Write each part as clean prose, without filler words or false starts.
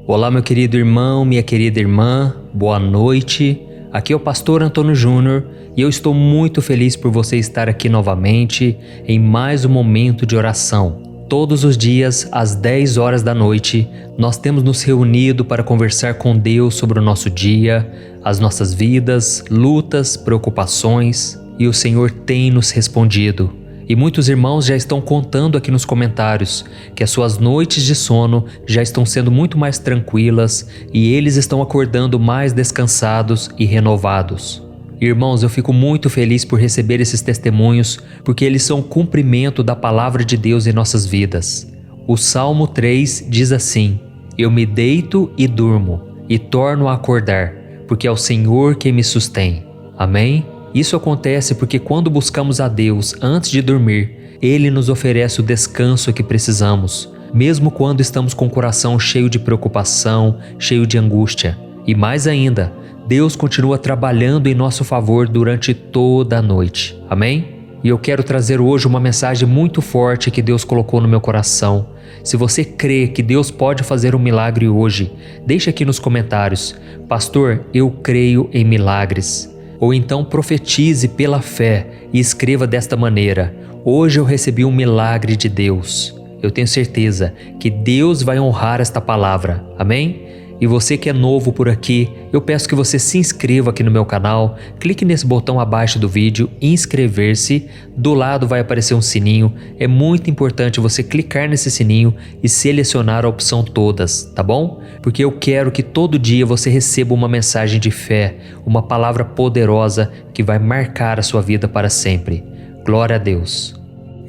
Olá, meu querido irmão, minha querida irmã, boa noite. Aqui é o pastor Antônio Júnior e eu estou muito feliz por você estar aqui novamente em mais um momento de oração. Todos os dias, às 10 horas da noite, nós temos nos reunido para conversar com Deus sobre o nosso dia, as nossas vidas, lutas, preocupações, e o Senhor tem nos respondido. E muitos irmãos já estão contando aqui nos comentários que as suas noites de sono já estão sendo muito mais tranquilas e eles estão acordando mais descansados e renovados. Irmãos, eu fico muito feliz por receber esses testemunhos porque eles são cumprimento da palavra de Deus em nossas vidas. O Salmo 3 diz assim: Eu me deito e durmo e torno a acordar, porque é o Senhor quem me sustém. Amém? Isso acontece porque quando buscamos a Deus antes de dormir, Ele nos oferece o descanso que precisamos, mesmo quando estamos com o coração cheio de preocupação, cheio de angústia. E mais ainda, Deus continua trabalhando em nosso favor durante toda a noite. Amém? E eu quero trazer hoje uma mensagem muito forte que Deus colocou no meu coração. Se você crê que Deus pode fazer um milagre hoje, deixe aqui nos comentários: Pastor, eu creio em milagres. Ou então profetize pela fé e escreva desta maneira: Hoje eu recebi um milagre de Deus. Eu tenho certeza que Deus vai honrar esta palavra. Amém? E você que é novo por aqui, eu peço que você se inscreva aqui no meu canal, clique nesse botão abaixo do vídeo, inscrever-se, do lado vai aparecer um sininho, é muito importante você clicar nesse sininho e selecionar a opção todas, tá bom? Porque eu quero que todo dia você receba uma mensagem de fé, uma palavra poderosa que vai marcar a sua vida para sempre. Glória a Deus!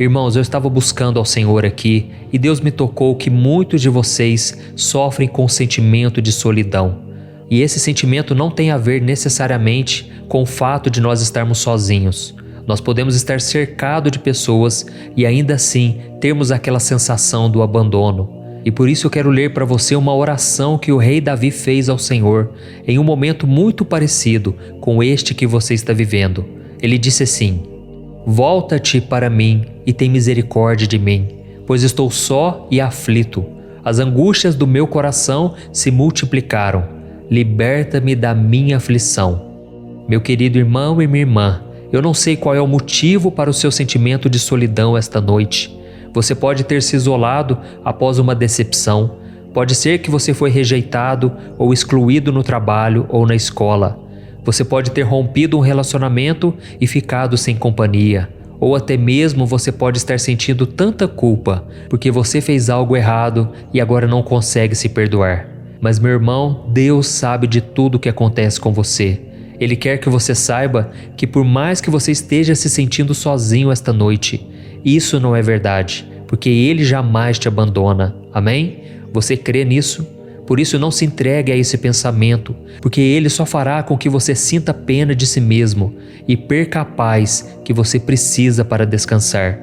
Irmãos, eu estava buscando ao Senhor aqui e Deus me tocou que muitos de vocês sofrem com o sentimento de solidão. E esse sentimento não tem a ver necessariamente com o fato de nós estarmos sozinhos. Nós podemos estar cercados de pessoas e ainda assim termos aquela sensação do abandono. E por isso eu quero ler para você uma oração que o rei Davi fez ao Senhor em um momento muito parecido com este que você está vivendo. Ele disse assim: Volta-te para mim e tem misericórdia de mim, pois estou só e aflito. As angústias do meu coração se multiplicaram. Liberta-me da minha aflição. Meu querido irmão e minha irmã, eu não sei qual é o motivo para o seu sentimento de solidão esta noite. Você pode ter se isolado após uma decepção. Pode ser que você foi rejeitado ou excluído no trabalho ou na escola. Você pode ter rompido um relacionamento e ficado sem companhia. Ou até mesmo você pode estar sentindo tanta culpa porque você fez algo errado e agora não consegue se perdoar. Mas meu irmão, Deus sabe de tudo o que acontece com você. Ele quer que você saiba que por mais que você esteja se sentindo sozinho esta noite, isso não é verdade, porque Ele jamais te abandona. Amém? Você crê nisso? Por isso não se entregue a esse pensamento, porque ele só fará com que você sinta pena de si mesmo e perca a paz que você precisa para descansar.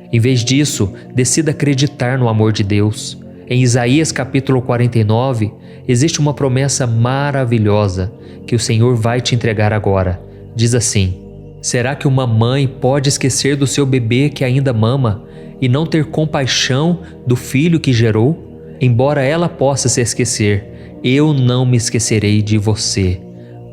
Em vez disso, decida acreditar no amor de Deus. Em Isaías capítulo 49, existe uma promessa maravilhosa que o Senhor vai te entregar agora. Diz assim: Será que uma mãe pode esquecer do seu bebê que ainda mama e não ter compaixão do filho que gerou? Embora ela possa se esquecer, eu não me esquecerei de você.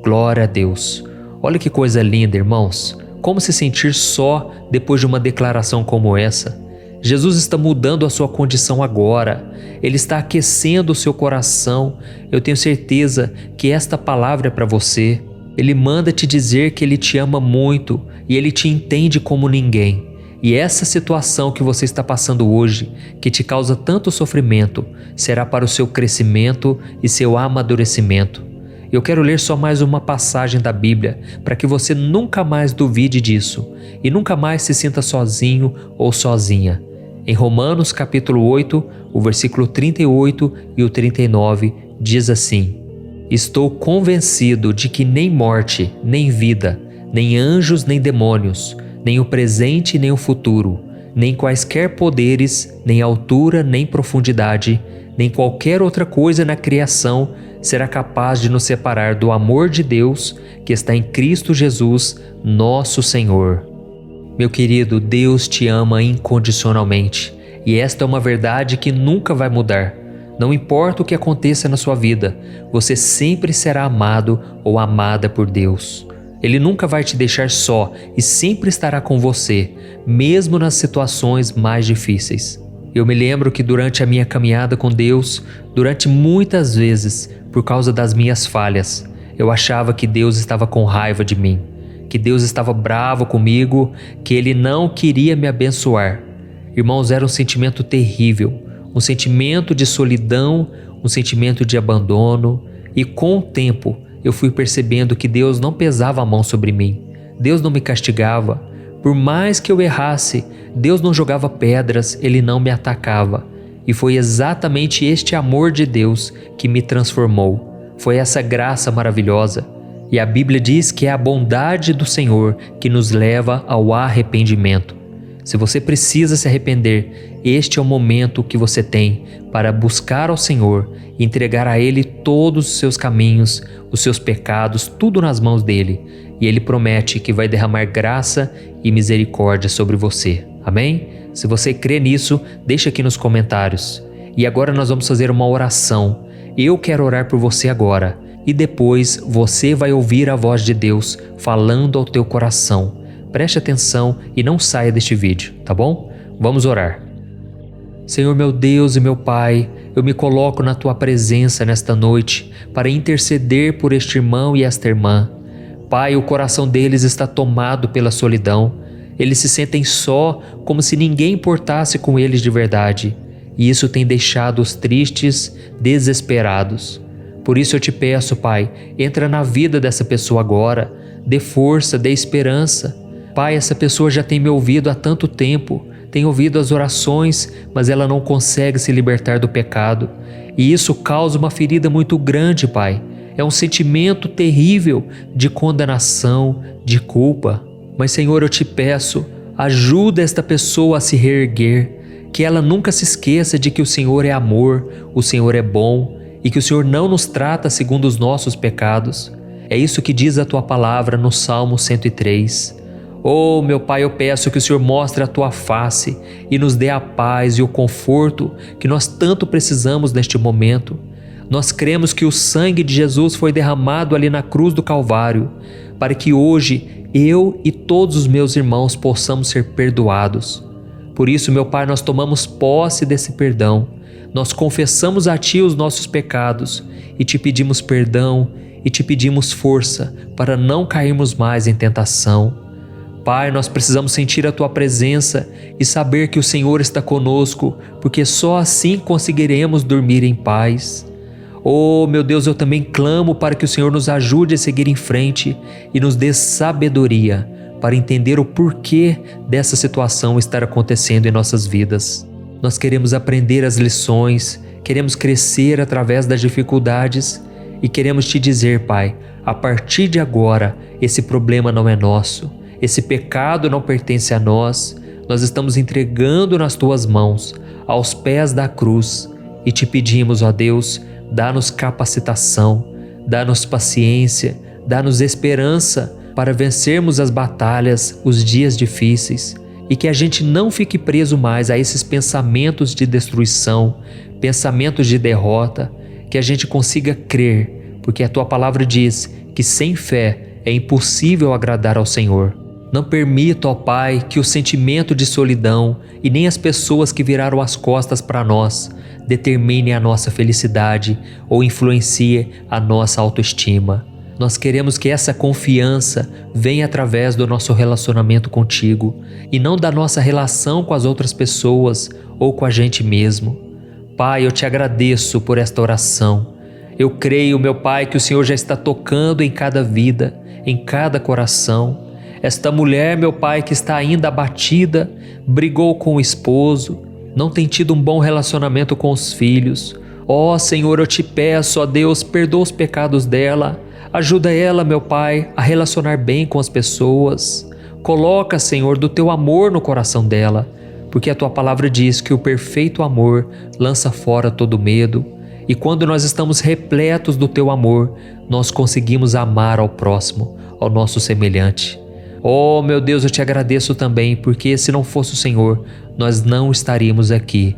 Glória a Deus. Olha que coisa linda, irmãos. Como se sentir só depois de uma declaração como essa? Jesus está mudando a sua condição agora. Ele está aquecendo o seu coração. Eu tenho certeza que esta palavra é para você. Ele manda te dizer que Ele te ama muito e Ele te entende como ninguém. E essa situação que você está passando hoje, que te causa tanto sofrimento, será para o seu crescimento e seu amadurecimento. Eu quero ler só mais uma passagem da Bíblia para que você nunca mais duvide disso e nunca mais se sinta sozinho ou sozinha. Em Romanos capítulo 8, o versículo 38 e o 39 diz assim: Estou convencido de que nem morte, nem vida, nem anjos, nem demônios, nem o presente, nem o futuro, nem quaisquer poderes, nem altura, nem profundidade, nem qualquer outra coisa na criação será capaz de nos separar do amor de Deus que está em Cristo Jesus, nosso Senhor. Meu querido, Deus te ama incondicionalmente, e esta é uma verdade que nunca vai mudar. Não importa o que aconteça na sua vida, você sempre será amado ou amada por Deus. Ele nunca vai te deixar só e sempre estará com você, mesmo nas situações mais difíceis. Eu me lembro que durante a minha caminhada com Deus, durante muitas vezes, por causa das minhas falhas, eu achava que Deus estava com raiva de mim, que Deus estava bravo comigo, que Ele não queria me abençoar. Irmãos, era um sentimento terrível, um sentimento de solidão, um sentimento de abandono, e com o tempo eu fui percebendo que Deus não pesava a mão sobre mim, Deus não me castigava. Por mais que eu errasse, Deus não jogava pedras, Ele não me atacava. E foi exatamente este amor de Deus que me transformou. Foi essa graça maravilhosa. E a Bíblia diz que é a bondade do Senhor que nos leva ao arrependimento. Se você precisa se arrepender, este é o momento que você tem para buscar ao Senhor e entregar a Ele todos os seus caminhos, os seus pecados, tudo nas mãos dEle. E Ele promete que vai derramar graça e misericórdia sobre você. Amém? Se você crê nisso, deixa aqui nos comentários. E agora nós vamos fazer uma oração. Eu quero orar por você agora. E depois você vai ouvir a voz de Deus falando ao teu coração. Preste atenção e não saia deste vídeo, tá bom? Vamos orar. Senhor meu Deus e meu Pai, eu me coloco na Tua presença nesta noite para interceder por este irmão e esta irmã. Pai, o coração deles está tomado pela solidão. Eles se sentem só, como se ninguém importasse com eles de verdade. E isso tem deixado-os tristes, desesperados. Por isso eu te peço, Pai, entra na vida dessa pessoa agora, dê força, dê esperança. Pai, essa pessoa já tem me ouvido há tanto tempo, tem ouvido as orações, mas ela não consegue se libertar do pecado. E isso causa uma ferida muito grande, Pai. É um sentimento terrível de condenação, de culpa. Mas, Senhor, eu te peço, ajuda esta pessoa a se reerguer, que ela nunca se esqueça de que o Senhor é amor, o Senhor é bom e que o Senhor não nos trata segundo os nossos pecados. É isso que diz a Tua palavra no Salmo 103. Oh, meu Pai, eu peço que o Senhor mostre a Tua face e nos dê a paz e o conforto que nós tanto precisamos neste momento. Nós cremos que o sangue de Jesus foi derramado ali na cruz do Calvário, para que hoje eu e todos os meus irmãos possamos ser perdoados. Por isso, meu Pai, nós tomamos posse desse perdão. Nós confessamos a Ti os nossos pecados e Te pedimos perdão e Te pedimos força para não cairmos mais em tentação. Pai, nós precisamos sentir a Tua presença e saber que o Senhor está conosco, porque só assim conseguiremos dormir em paz. Oh, meu Deus, eu também clamo para que o Senhor nos ajude a seguir em frente e nos dê sabedoria para entender o porquê dessa situação estar acontecendo em nossas vidas. Nós queremos aprender as lições, queremos crescer através das dificuldades e queremos Te dizer, Pai, a partir de agora, esse problema não é nosso. Esse pecado não pertence a nós, nós estamos entregando nas Tuas mãos, aos pés da cruz, e Te pedimos, ó Deus, dá-nos capacitação, dá-nos paciência, dá-nos esperança para vencermos as batalhas, os dias difíceis, e que a gente não fique preso mais a esses pensamentos de destruição, pensamentos de derrota, que a gente consiga crer, porque a Tua palavra diz que sem fé é impossível agradar ao Senhor. Não permita, ó Pai, que o sentimento de solidão e nem as pessoas que viraram as costas para nós determine a nossa felicidade ou influencie a nossa autoestima. Nós queremos que essa confiança venha através do nosso relacionamento contigo e não da nossa relação com as outras pessoas ou com a gente mesmo. Pai, eu Te agradeço por esta oração. Eu creio, meu Pai, que o Senhor já está tocando em cada vida, em cada coração. Esta mulher, meu Pai, que está ainda abatida, brigou com o esposo, não tem tido um bom relacionamento com os filhos. Ó Senhor, eu Te peço, ó Deus, perdoa os pecados dela, ajuda ela, meu Pai, a relacionar bem com as pessoas. Coloca, Senhor, do Teu amor no coração dela, porque a Tua palavra diz que o perfeito amor lança fora todo medo. E quando nós estamos repletos do Teu amor, nós conseguimos amar ao próximo, ao nosso semelhante. Oh, meu Deus, eu Te agradeço também, porque se não fosse o Senhor, nós não estaríamos aqui.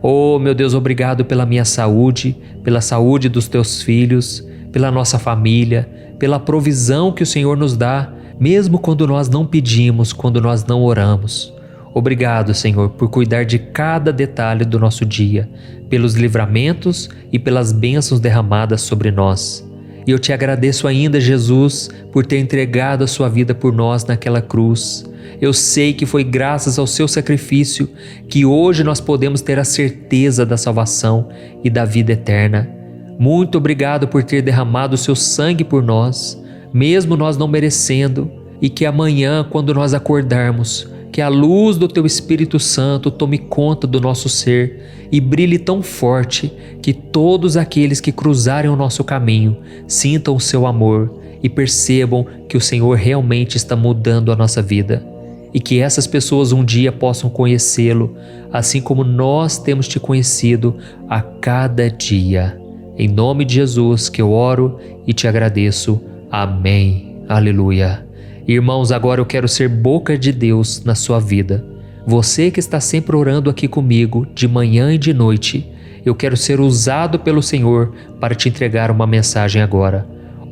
Oh, meu Deus, obrigado pela minha saúde, pela saúde dos teus filhos, pela nossa família, pela provisão que o Senhor nos dá, mesmo quando nós não pedimos, quando nós não oramos. Obrigado, Senhor, por cuidar de cada detalhe do nosso dia, pelos livramentos e pelas bênçãos derramadas sobre nós. E eu te agradeço ainda, Jesus, por ter entregado a sua vida por nós naquela cruz. Eu sei que foi graças ao seu sacrifício que hoje nós podemos ter a certeza da salvação e da vida eterna. Muito obrigado por ter derramado o seu sangue por nós, mesmo nós não merecendo, e que amanhã, quando nós acordarmos, que a luz do teu Espírito Santo tome conta do nosso ser e brilhe tão forte que todos aqueles que cruzarem o nosso caminho sintam o seu amor e percebam que o Senhor realmente está mudando a nossa vida. E que essas pessoas um dia possam conhecê-lo, assim como nós temos te conhecido a cada dia. Em nome de Jesus que eu oro e te agradeço. Amém. Aleluia. Irmãos, agora eu quero ser boca de Deus na sua vida. Você que está sempre orando aqui comigo, de manhã e de noite, eu quero ser usado pelo Senhor para te entregar uma mensagem agora.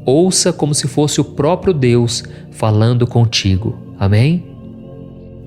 Ouça como se fosse o próprio Deus falando contigo. Amém?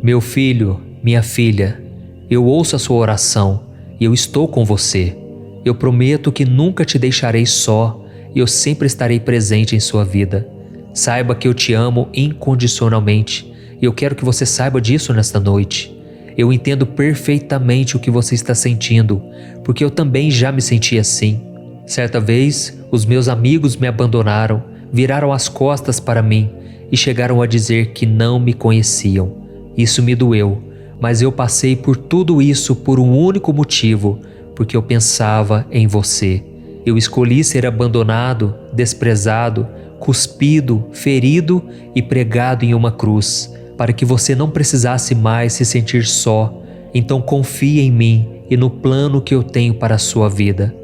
Meu filho, minha filha, eu ouço a sua oração e eu estou com você. Eu prometo que nunca te deixarei só e eu sempre estarei presente em sua vida. Saiba que eu te amo incondicionalmente e eu quero que você saiba disso nesta noite. Eu entendo perfeitamente o que você está sentindo, porque eu também já me senti assim. Certa vez, os meus amigos me abandonaram, viraram as costas para mim e chegaram a dizer que não me conheciam. Isso me doeu, mas eu passei por tudo isso por um único motivo, porque eu pensava em você. Eu escolhi ser abandonado, desprezado, cuspido, ferido e pregado em uma cruz, para que você não precisasse mais se sentir só. Então confie em mim e no plano que eu tenho para a sua vida.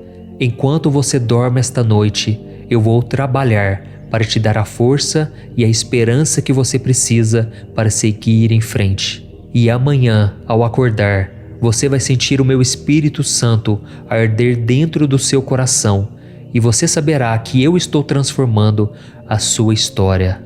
Enquanto você dorme esta noite, eu vou trabalhar para te dar a força e a esperança que você precisa para seguir em frente. E amanhã, ao acordar, você vai sentir o meu Espírito Santo arder dentro do seu coração e você saberá que eu estou transformando a sua história.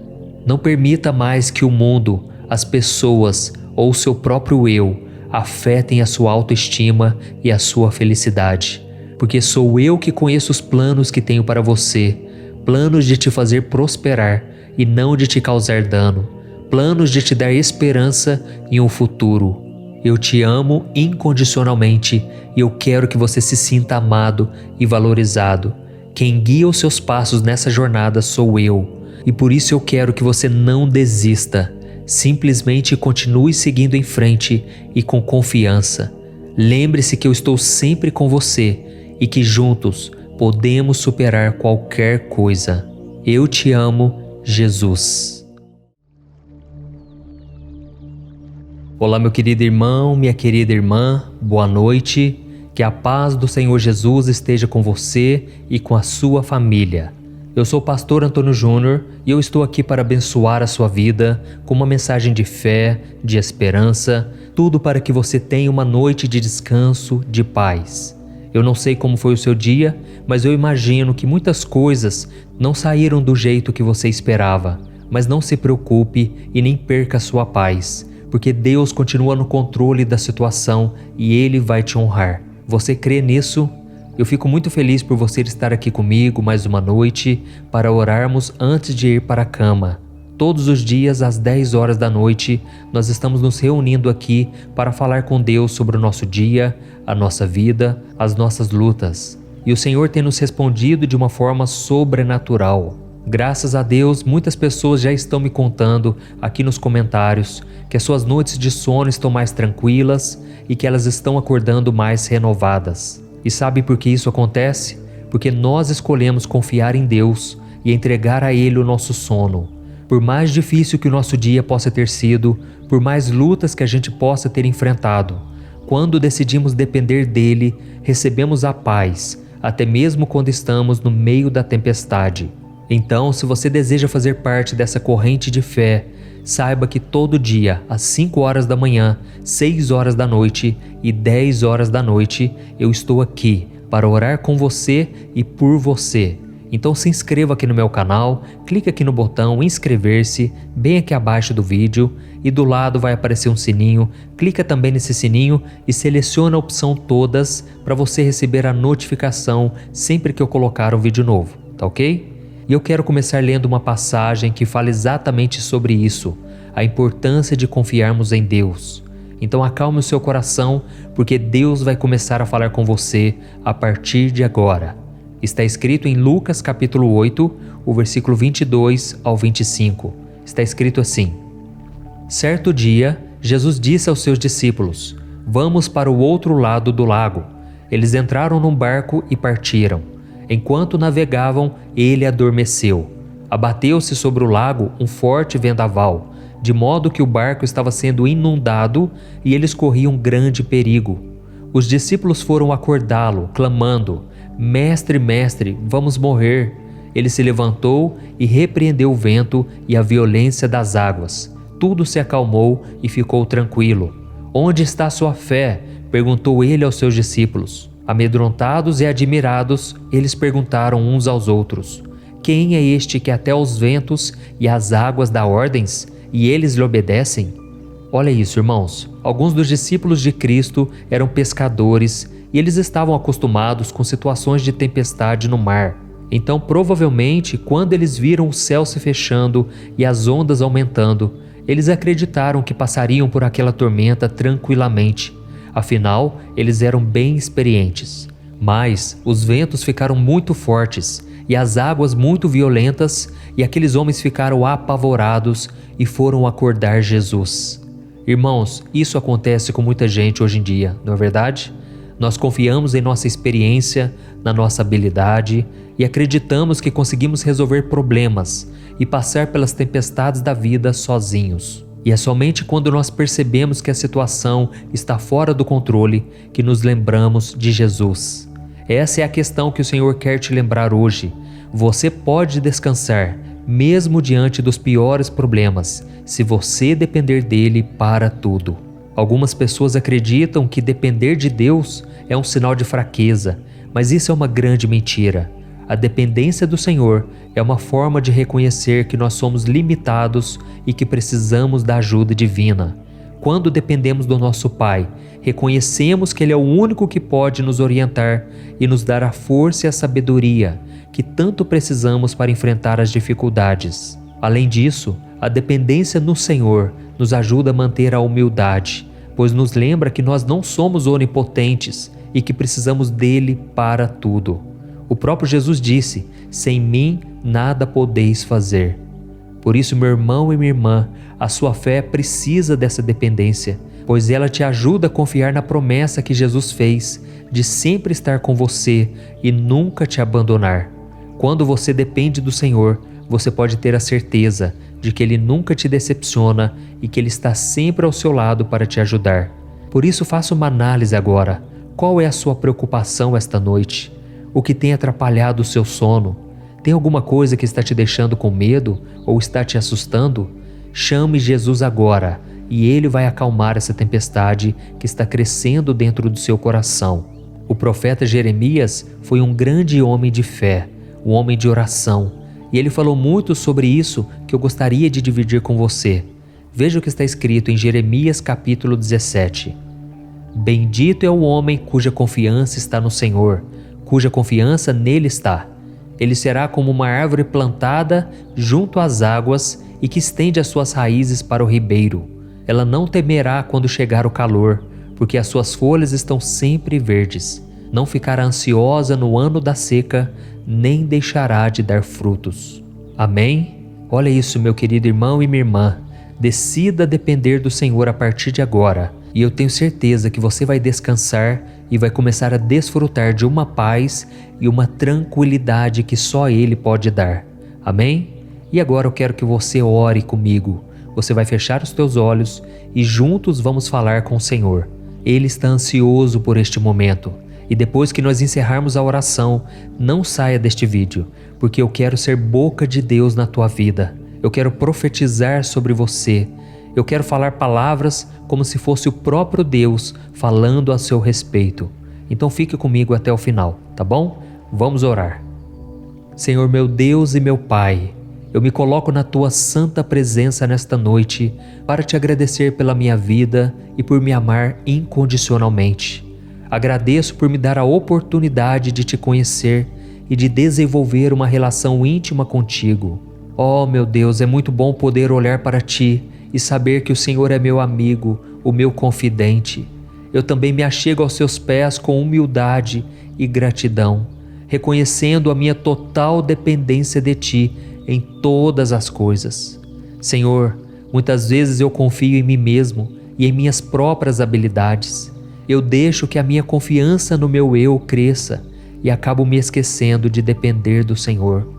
Não permita mais que o mundo, as pessoas ou o seu próprio eu afetem a sua autoestima e a sua felicidade, porque sou eu que conheço os planos que tenho para você, planos de te fazer prosperar e não de te causar dano, planos de te dar esperança em um futuro. Eu te amo incondicionalmente e eu quero que você se sinta amado e valorizado. Quem guia os seus passos nessa jornada sou eu, e por isso eu quero que você não desista. Simplesmente continue seguindo em frente e com confiança. Lembre-se que eu estou sempre com você e que juntos podemos superar qualquer coisa. Eu te amo, Jesus. Olá, meu querido irmão, minha querida irmã, boa noite. Que a paz do Senhor Jesus esteja com você e com a sua família. Eu sou o pastor Antônio Júnior e eu estou aqui para abençoar a sua vida com uma mensagem de fé, de esperança, tudo para que você tenha uma noite de descanso, de paz. Eu não sei como foi o seu dia, mas eu imagino que muitas coisas não saíram do jeito que você esperava. Mas não se preocupe e nem perca a sua paz, porque Deus continua no controle da situação e Ele vai te honrar. Você crê nisso? Eu fico muito feliz por você estar aqui comigo mais uma noite para orarmos antes de ir para a cama. Todos os dias às 10 horas da noite nós estamos nos reunindo aqui para falar com Deus sobre o nosso dia, a nossa vida, as nossas lutas. E o Senhor tem nos respondido de uma forma sobrenatural. Graças a Deus, muitas pessoas já estão me contando aqui nos comentários que as suas noites de sono estão mais tranquilas e que elas estão acordando mais renovadas. E sabe por que isso acontece? Porque nós escolhemos confiar em Deus e entregar a Ele o nosso sono. Por mais difícil que o nosso dia possa ter sido, por mais lutas que a gente possa ter enfrentado, quando decidimos depender dEle, recebemos a paz, até mesmo quando estamos no meio da tempestade. Então, se você deseja fazer parte dessa corrente de fé, saiba que todo dia, às 5 horas da manhã, 6 horas da noite e 10 horas da noite, eu estou aqui para orar com você e por você. Então se inscreva aqui no meu canal, clique aqui no botão inscrever-se, bem aqui abaixo do vídeo, e do lado vai aparecer um sininho. Clica também nesse sininho e seleciona a opção todas para você receber a notificação sempre que eu colocar um vídeo novo, tá ok? E eu quero começar lendo uma passagem que fala exatamente sobre isso, a importância de confiarmos em Deus. Então acalme o seu coração, porque Deus vai começar a falar com você a partir de agora. Está escrito em Lucas capítulo 8, o versículo 22 ao 25. Está escrito assim: Certo dia, Jesus disse aos seus discípulos: Vamos para o outro lado do lago. Eles entraram num barco e partiram. Enquanto navegavam, ele adormeceu. Abateu-se sobre o lago um forte vendaval, de modo que o barco estava sendo inundado e eles corriam grande perigo. Os discípulos foram acordá-lo, clamando: Mestre, mestre, vamos morrer. Ele se levantou e repreendeu o vento e a violência das águas. Tudo se acalmou e ficou tranquilo. Onde está sua fé? Perguntou ele aos seus discípulos. Amedrontados e admirados, eles perguntaram uns aos outros: Quem é este que até os ventos e as águas dá ordens, e eles lhe obedecem? Olha isso, irmãos. Alguns dos discípulos de Cristo eram pescadores e eles estavam acostumados com situações de tempestade no mar. Então, provavelmente, quando eles viram o céu se fechando e as ondas aumentando, eles acreditaram que passariam por aquela tormenta tranquilamente. Afinal, eles eram bem experientes. Mas os ventos ficaram muito fortes e as águas muito violentas, e aqueles homens ficaram apavorados e foram acordar Jesus. Irmãos, isso acontece com muita gente hoje em dia, não é verdade? Nós confiamos em nossa experiência, na nossa habilidade e acreditamos que conseguimos resolver problemas e passar pelas tempestades da vida sozinhos. E é somente quando nós percebemos que a situação está fora do controle que nos lembramos de Jesus. Essa é a questão que o Senhor quer te lembrar hoje. Você pode descansar, mesmo diante dos piores problemas, se você depender dele para tudo. Algumas pessoas acreditam que depender de Deus é um sinal de fraqueza, mas isso é uma grande mentira. A dependência do Senhor é uma forma de reconhecer que nós somos limitados e que precisamos da ajuda divina. Quando dependemos do nosso Pai, reconhecemos que Ele é o único que pode nos orientar e nos dar a força e a sabedoria que tanto precisamos para enfrentar as dificuldades. Além disso, a dependência no Senhor nos ajuda a manter a humildade, pois nos lembra que nós não somos onipotentes e que precisamos dele para tudo. O próprio Jesus disse: sem mim nada podeis fazer. Por isso, meu irmão e minha irmã, a sua fé precisa dessa dependência, pois ela te ajuda a confiar na promessa que Jesus fez de sempre estar com você e nunca te abandonar. Quando você depende do Senhor, você pode ter a certeza de que Ele nunca te decepciona e que Ele está sempre ao seu lado para te ajudar. Por isso, faça uma análise agora. Qual é a sua preocupação esta noite? O que tem atrapalhado o seu sono? Tem alguma coisa que está te deixando com medo ou está te assustando? Chame Jesus agora e Ele vai acalmar essa tempestade que está crescendo dentro do seu coração. O profeta Jeremias foi um grande homem de fé, um homem de oração, e ele falou muito sobre isso que eu gostaria de dividir com você. Veja o que está escrito em Jeremias capítulo 17. Bendito é o homem cuja confiança está no Senhor, cuja confiança nele está. Ele será como uma árvore plantada junto às águas e que estende as suas raízes para o ribeiro. Ela não temerá quando chegar o calor, porque as suas folhas estão sempre verdes. Não ficará ansiosa no ano da seca, nem deixará de dar frutos. Amém? Olha isso, meu querido irmão e minha irmã. Decida depender do Senhor a partir de agora, e eu tenho certeza que você vai descansar e vai começar a desfrutar de uma paz e uma tranquilidade que só Ele pode dar. Amém? E agora eu quero que você ore comigo. Você vai fechar os teus olhos e juntos vamos falar com o Senhor. Ele está ansioso por este momento. E depois que nós encerrarmos a oração, não saia deste vídeo, porque eu quero ser boca de Deus na tua vida. Eu quero profetizar sobre você. Eu quero falar palavras como se fosse o próprio Deus falando a seu respeito. Então fique comigo até o final, tá bom? Vamos orar. Senhor meu Deus e meu Pai, eu me coloco na Tua santa presença nesta noite para Te agradecer pela minha vida e por me amar incondicionalmente. Agradeço por me dar a oportunidade de Te conhecer e de desenvolver uma relação íntima contigo. Oh meu Deus, é muito bom poder olhar para Ti e saber que o Senhor é meu amigo, o meu confidente. Eu também me achego aos Seus pés com humildade e gratidão, reconhecendo a minha total dependência de Ti em todas as coisas. Senhor, muitas vezes eu confio em mim mesmo e em minhas próprias habilidades. Eu deixo que a minha confiança no meu eu cresça e acabo me esquecendo de depender do Senhor.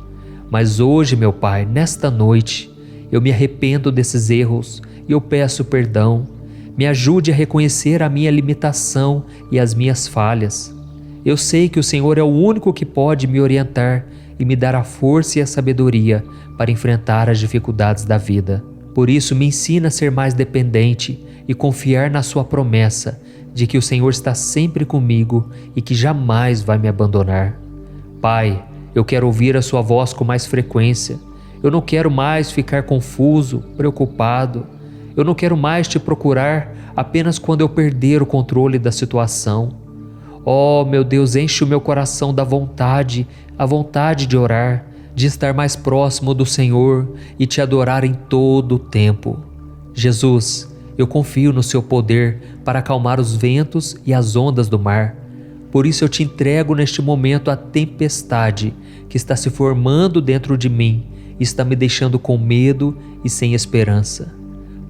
Mas hoje, meu Pai, nesta noite, eu me arrependo desses erros e eu peço perdão. Me ajude a reconhecer a minha limitação e as minhas falhas. Eu sei que o Senhor é o único que pode me orientar e me dar a força e a sabedoria para enfrentar as dificuldades da vida. Por isso, me ensina a ser mais dependente e confiar na Sua promessa de que o Senhor está sempre comigo e que jamais vai me abandonar. Pai, eu quero ouvir a Sua voz com mais frequência. Eu não quero mais ficar confuso, preocupado. Eu não quero mais Te procurar apenas quando eu perder o controle da situação. Oh, meu Deus, enche o meu coração da vontade, a vontade de orar, de estar mais próximo do Senhor e Te adorar em todo o tempo. Jesus, eu confio no Seu poder para acalmar os ventos e as ondas do mar. Por isso eu Te entrego neste momento a tempestade que está se formando dentro de mim e está me deixando com medo e sem esperança.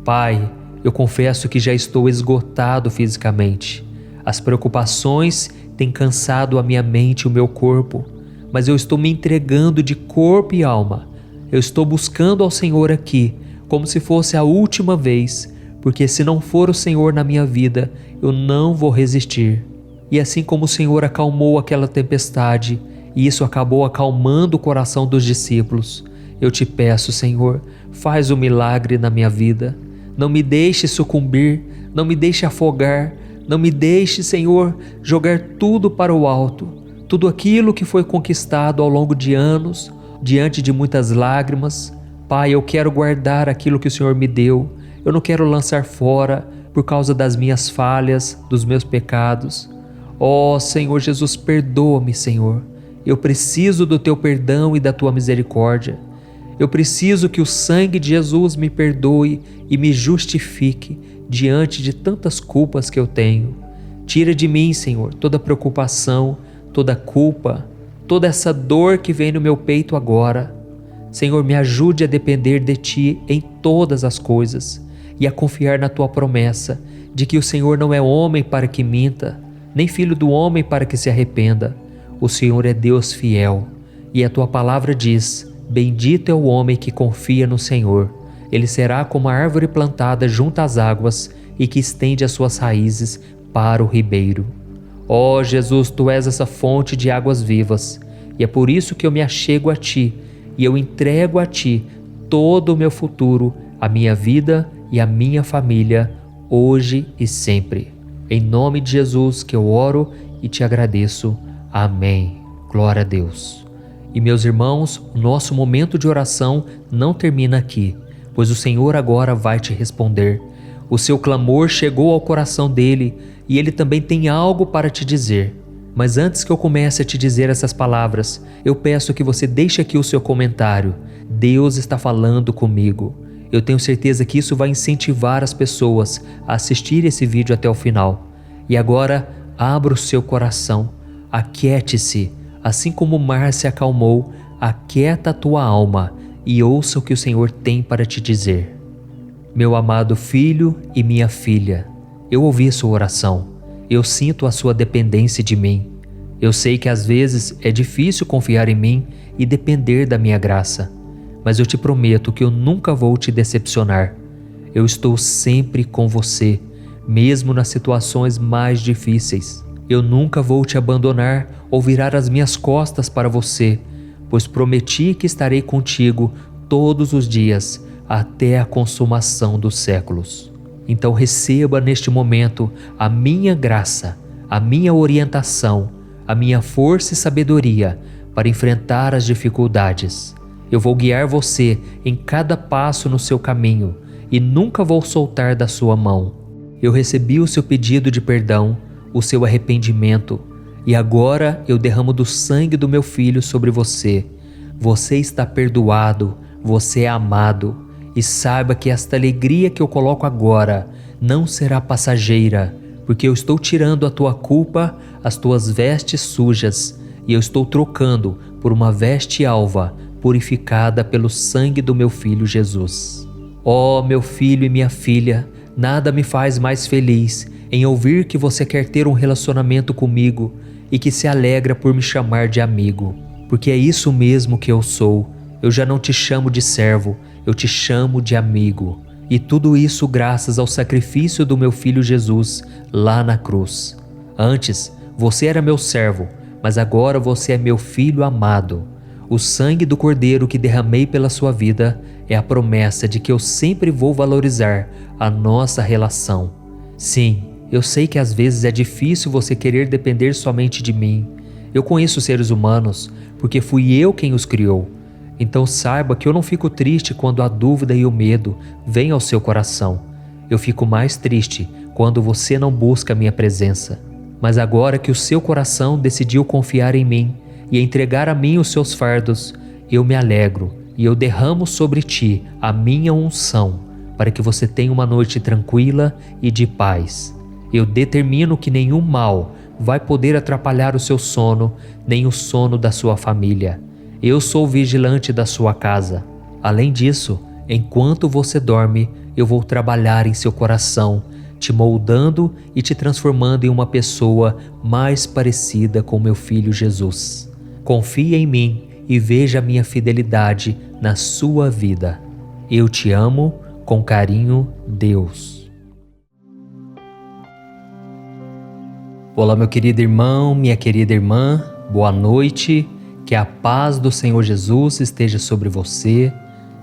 Pai, eu confesso que já estou esgotado fisicamente. As preocupações têm cansado a minha mente e o meu corpo, mas eu estou me entregando de corpo e alma. Eu estou buscando ao Senhor aqui, como se fosse a última vez, porque se não for o Senhor na minha vida, eu não vou resistir. E assim como o Senhor acalmou aquela tempestade, e isso acabou acalmando o coração dos discípulos, eu Te peço, Senhor, faz um milagre na minha vida. Não me deixe sucumbir, não me deixe afogar, não me deixe, Senhor, jogar tudo para o alto, tudo aquilo que foi conquistado ao longo de anos, diante de muitas lágrimas. Pai, eu quero guardar aquilo que o Senhor me deu, eu não quero lançar fora por causa das minhas falhas, dos meus pecados. Ó Senhor Jesus, perdoa-me, Senhor. Eu preciso do Teu perdão e da Tua misericórdia. Eu preciso que o sangue de Jesus me perdoe e me justifique diante de tantas culpas que eu tenho. Tira de mim, Senhor, toda preocupação, toda culpa, toda essa dor que vem no meu peito agora. Senhor, me ajude a depender de Ti em todas as coisas e a confiar na Tua promessa de que o Senhor não é homem para que minta, nem filho do homem para que se arrependa. O Senhor é Deus fiel e a Tua palavra diz: bendito é o homem que confia no Senhor. Ele será como a árvore plantada junto às águas e que estende as suas raízes para o ribeiro. Ó Jesus, Tu és essa fonte de águas vivas e é por isso que eu me achego a Ti e eu entrego a Ti todo o meu futuro, a minha vida e a minha família, hoje e sempre. Em nome de Jesus que eu oro e Te agradeço. Amém. Glória a Deus. E meus irmãos, o nosso momento de oração não termina aqui, pois o Senhor agora vai te responder. O seu clamor chegou ao coração dele e ele também tem algo para te dizer. Mas antes que eu comece a te dizer essas palavras, eu peço que você deixe aqui o seu comentário. Deus está falando comigo. Eu tenho certeza que isso vai incentivar as pessoas a assistir esse vídeo até o final. E agora, abra o seu coração, aquiete-se, assim como o mar se acalmou, aquieta a tua alma e ouça o que o Senhor tem para te dizer. Meu amado filho e minha filha, eu ouvi sua oração, eu sinto a sua dependência de mim. Eu sei que às vezes é difícil confiar em mim e depender da minha graça, mas eu te prometo que eu nunca vou te decepcionar. Eu estou sempre com você, mesmo nas situações mais difíceis. Eu nunca vou te abandonar ou virar as minhas costas para você, pois prometi que estarei contigo todos os dias até a consumação dos séculos. Então receba neste momento a minha graça, a minha orientação, a minha força e sabedoria para enfrentar as dificuldades. Eu vou guiar você em cada passo no seu caminho e nunca vou soltar da sua mão. Eu recebi o seu pedido de perdão, o seu arrependimento, e agora eu derramo do sangue do meu Filho sobre você. Você está perdoado, você é amado, e saiba que esta alegria que eu coloco agora não será passageira, porque eu estou tirando a tua culpa, as tuas vestes sujas, e eu estou trocando por uma veste alva, purificada pelo sangue do meu Filho Jesus. Ó meu filho e minha filha, nada me faz mais feliz em ouvir que você quer ter um relacionamento comigo e que se alegra por me chamar de amigo, porque é isso mesmo que eu sou. Eu já não te chamo de servo, eu te chamo de amigo. E tudo isso graças ao sacrifício do meu Filho Jesus lá na cruz. Antes, você era meu servo, mas agora você é meu filho amado. O sangue do Cordeiro que derramei pela sua vida é a promessa de que eu sempre vou valorizar a nossa relação. Sim, eu sei que às vezes é difícil você querer depender somente de mim. Eu conheço seres humanos porque fui eu quem os criou. Então saiba que eu não fico triste quando a dúvida e o medo vêm ao seu coração. Eu fico mais triste quando você não busca a minha presença. Mas agora que o seu coração decidiu confiar em mim e entregar a mim os seus fardos, eu me alegro e eu derramo sobre ti a minha unção para que você tenha uma noite tranquila e de paz. Eu determino que nenhum mal vai poder atrapalhar o seu sono, nem o sono da sua família. Eu sou o vigilante da sua casa. Além disso, enquanto você dorme, eu vou trabalhar em seu coração, te moldando e te transformando em uma pessoa mais parecida com meu Filho Jesus. Confie em mim e veja a minha fidelidade na sua vida. Eu te amo, com carinho, Deus. Olá, meu querido irmão, minha querida irmã, boa noite. Que a paz do Senhor Jesus esteja sobre você.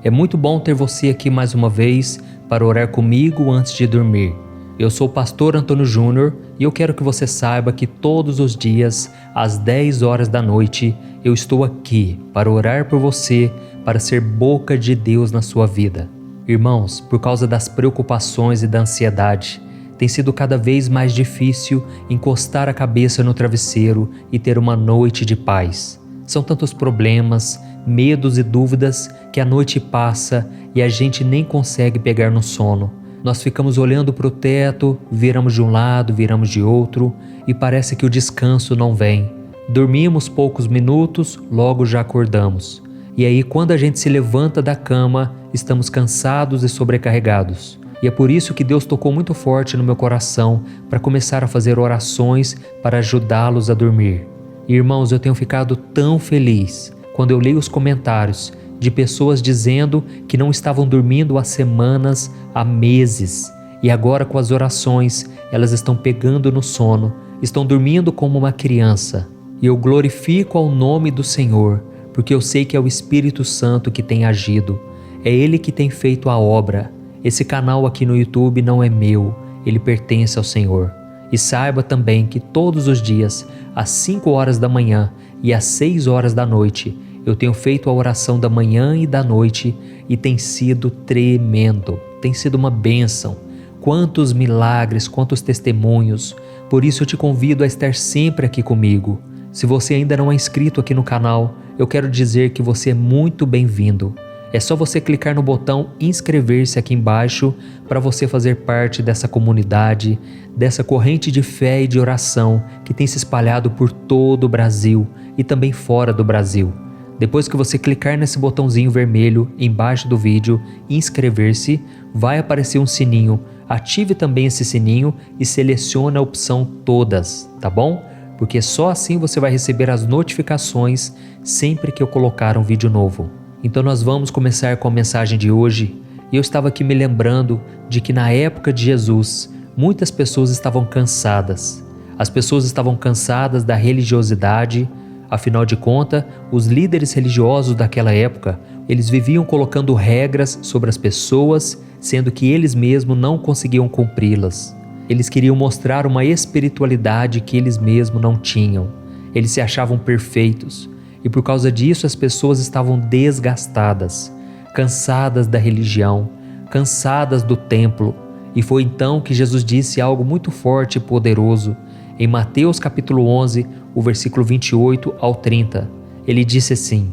É muito bom ter você aqui mais uma vez para orar comigo antes de dormir. Eu sou o pastor Antônio Júnior e eu quero que você saiba que todos os dias, às 10 horas da noite, eu estou aqui para orar por você, para ser boca de Deus na sua vida. Irmãos, por causa das preocupações e da ansiedade, tem sido cada vez mais difícil encostar a cabeça no travesseiro e ter uma noite de paz. São tantos problemas, medos e dúvidas que a noite passa e a gente nem consegue pegar no sono. Nós ficamos olhando para o teto, viramos de um lado, viramos de outro e parece que o descanso não vem. Dormimos poucos minutos, logo já acordamos. E aí quando a gente se levanta da cama, estamos cansados e sobrecarregados. E é por isso que Deus tocou muito forte no meu coração para começar a fazer orações para ajudá-los a dormir. Irmãos, eu tenho ficado tão feliz quando eu leio os comentários de pessoas dizendo que não estavam dormindo há semanas, há meses, e agora com as orações elas estão pegando no sono, estão dormindo como uma criança. E eu glorifico ao nome do Senhor, porque eu sei que é o Espírito Santo que tem agido, é Ele que tem feito a obra. Esse canal aqui no YouTube não é meu, ele pertence ao Senhor. E saiba também que todos os dias, às 5 horas da manhã e às 6 horas da noite, eu tenho feito a oração da manhã e da noite e tem sido tremendo, tem sido uma bênção. Quantos milagres, quantos testemunhos, por isso eu te convido a estar sempre aqui comigo. Se você ainda não é inscrito aqui no canal, eu quero dizer que você é muito bem-vindo. É só você clicar no botão inscrever-se aqui embaixo para você fazer parte dessa comunidade, dessa corrente de fé e de oração que tem se espalhado por todo o Brasil e também fora do Brasil. Depois que você clicar nesse botãozinho vermelho embaixo do vídeo, inscrever-se, vai aparecer um sininho. Ative também esse sininho e selecione a opção todas, tá bom? Porque só assim você vai receber as notificações sempre que eu colocar um vídeo novo. Então nós vamos começar com a mensagem de hoje. E eu estava aqui me lembrando de que na época de Jesus, muitas pessoas estavam cansadas. As pessoas estavam cansadas da religiosidade, Afinal de contas, os líderes religiosos daquela época, eles viviam colocando regras sobre as pessoas, sendo que eles mesmos não conseguiam cumpri-las. Eles queriam mostrar uma espiritualidade que eles mesmos não tinham. Eles se achavam perfeitos e por causa disso as pessoas estavam desgastadas, cansadas da religião, cansadas do templo. E foi então que Jesus disse algo muito forte e poderoso. Em Mateus capítulo 11, o versículo 28 ao 30, ele disse assim: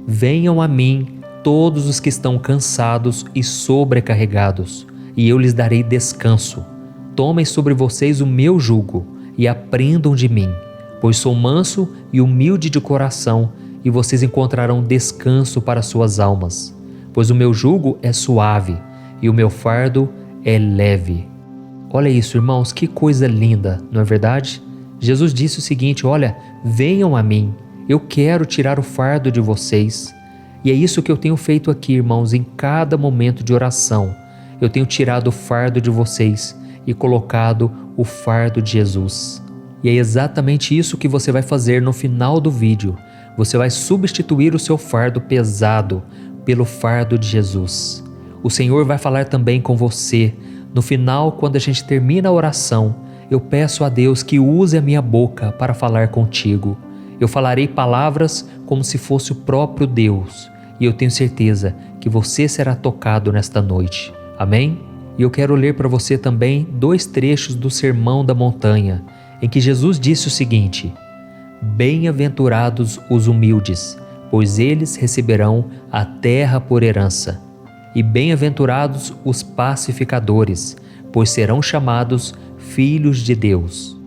Venham a mim todos os que estão cansados e sobrecarregados, e eu lhes darei descanso. Tomem sobre vocês o meu jugo e aprendam de mim, pois sou manso e humilde de coração, e vocês encontrarão descanso para suas almas. Pois o meu jugo é suave e o meu fardo é leve. Olha isso, irmãos, que coisa linda, não é verdade? Jesus disse o seguinte: olha, venham a mim, eu quero tirar o fardo de vocês. E é isso que eu tenho feito aqui, irmãos, em cada momento de oração. Eu tenho tirado o fardo de vocês e colocado o fardo de Jesus. E é exatamente isso que você vai fazer no final do vídeo. Você vai substituir o seu fardo pesado pelo fardo de Jesus. O Senhor vai falar também com você. No final, quando a gente termina a oração, eu peço a Deus que use a minha boca para falar contigo. Eu falarei palavras como se fosse o próprio Deus. E eu tenho certeza que você será tocado nesta noite. Amém? E eu quero ler para você também 2 trechos do Sermão da Montanha, em que Jesus disse o seguinte: Bem-aventurados os humildes, pois eles receberão a terra por herança. E bem-aventurados os pacificadores, pois serão chamados filhos de Deus.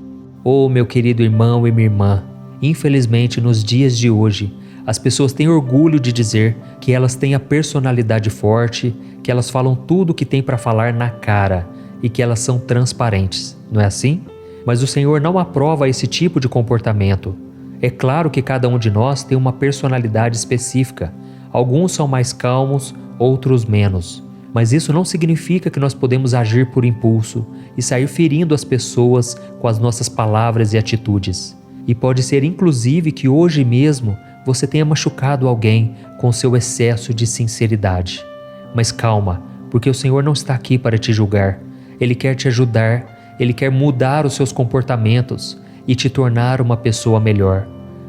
Oh, meu querido irmão e minha irmã, infelizmente nos dias de hoje, as pessoas têm orgulho de dizer que elas têm a personalidade forte, que elas falam tudo o que tem para falar na cara e que elas são transparentes, não é assim? Mas o Senhor não aprova esse tipo de comportamento. É claro que cada um de nós tem uma personalidade específica. Alguns são mais calmos, outros menos. Mas isso não significa que nós podemos agir por impulso e sair ferindo as pessoas com as nossas palavras e atitudes. E pode ser inclusive que hoje mesmo você tenha machucado alguém com seu excesso de sinceridade. Mas calma, porque o Senhor não está aqui para te julgar. Ele quer te ajudar, Ele quer mudar os seus comportamentos e te tornar uma pessoa melhor.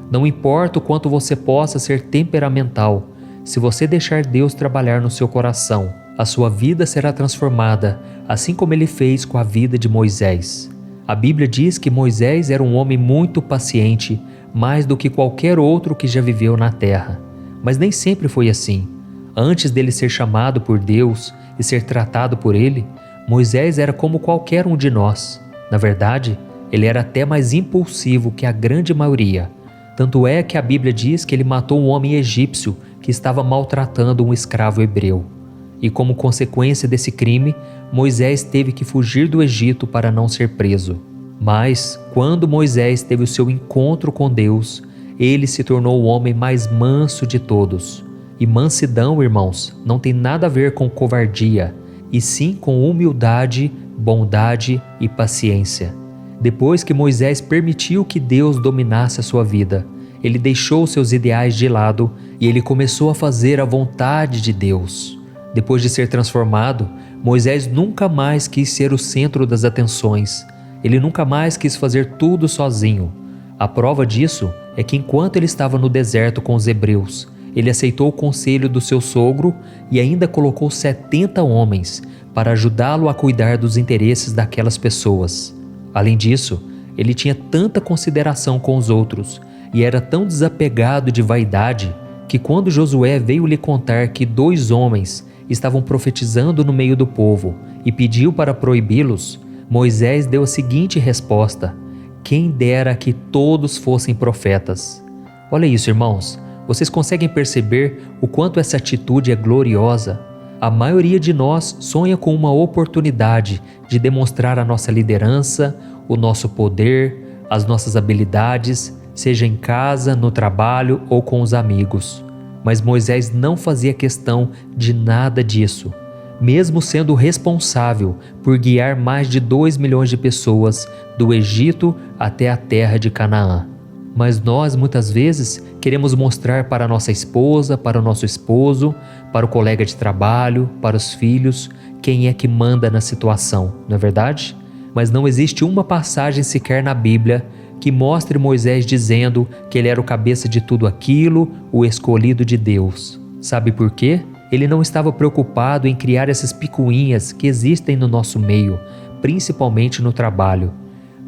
Não importa o quanto você possa ser temperamental, se você deixar Deus trabalhar no seu coração, a sua vida será transformada, assim como Ele fez com a vida de Moisés. A Bíblia diz que Moisés era um homem muito paciente, mais do que qualquer outro que já viveu na terra. Mas nem sempre foi assim. Antes dele ser chamado por Deus e ser tratado por Ele, Moisés era como qualquer um de nós. Na verdade, ele era até mais impulsivo que a grande maioria. Tanto é que a Bíblia diz que ele matou um homem egípcio que estava maltratando um escravo hebreu. E como consequência desse crime, Moisés teve que fugir do Egito para não ser preso. Mas, quando Moisés teve o seu encontro com Deus, ele se tornou o homem mais manso de todos. E mansidão, irmãos, não tem nada a ver com covardia, e sim com humildade, bondade e paciência. Depois que Moisés permitiu que Deus dominasse a sua vida, ele deixou seus ideais de lado e ele começou a fazer a vontade de Deus. Depois de ser transformado, Moisés nunca mais quis ser o centro das atenções. Ele nunca mais quis fazer tudo sozinho. A prova disso é que enquanto ele estava no deserto com os hebreus, ele aceitou o conselho do seu sogro e ainda colocou 70 homens para ajudá-lo a cuidar dos interesses daquelas pessoas. Além disso, ele tinha tanta consideração com os outros e era tão desapegado de vaidade que quando Josué veio lhe contar que 2 homens estavam profetizando no meio do povo e pediu para proibi-los, Moisés deu a seguinte resposta: quem dera que todos fossem profetas. Olha isso, irmãos, vocês conseguem perceber o quanto essa atitude é gloriosa? A maioria de nós sonha com uma oportunidade de demonstrar a nossa liderança, o nosso poder, as nossas habilidades, seja em casa, no trabalho ou com os amigos. Mas Moisés não fazia questão de nada disso, mesmo sendo responsável por guiar mais de 2 milhões de pessoas do Egito até a terra de Canaã. Mas nós, muitas vezes, queremos mostrar para a nossa esposa, para o nosso esposo, para o colega de trabalho, para os filhos, quem é que manda na situação, não é verdade? Mas não existe uma passagem sequer na Bíblia que mostre Moisés dizendo que ele era o cabeça de tudo aquilo, o escolhido de Deus. Sabe por quê? Ele não estava preocupado em criar essas picuinhas que existem no nosso meio, principalmente no trabalho.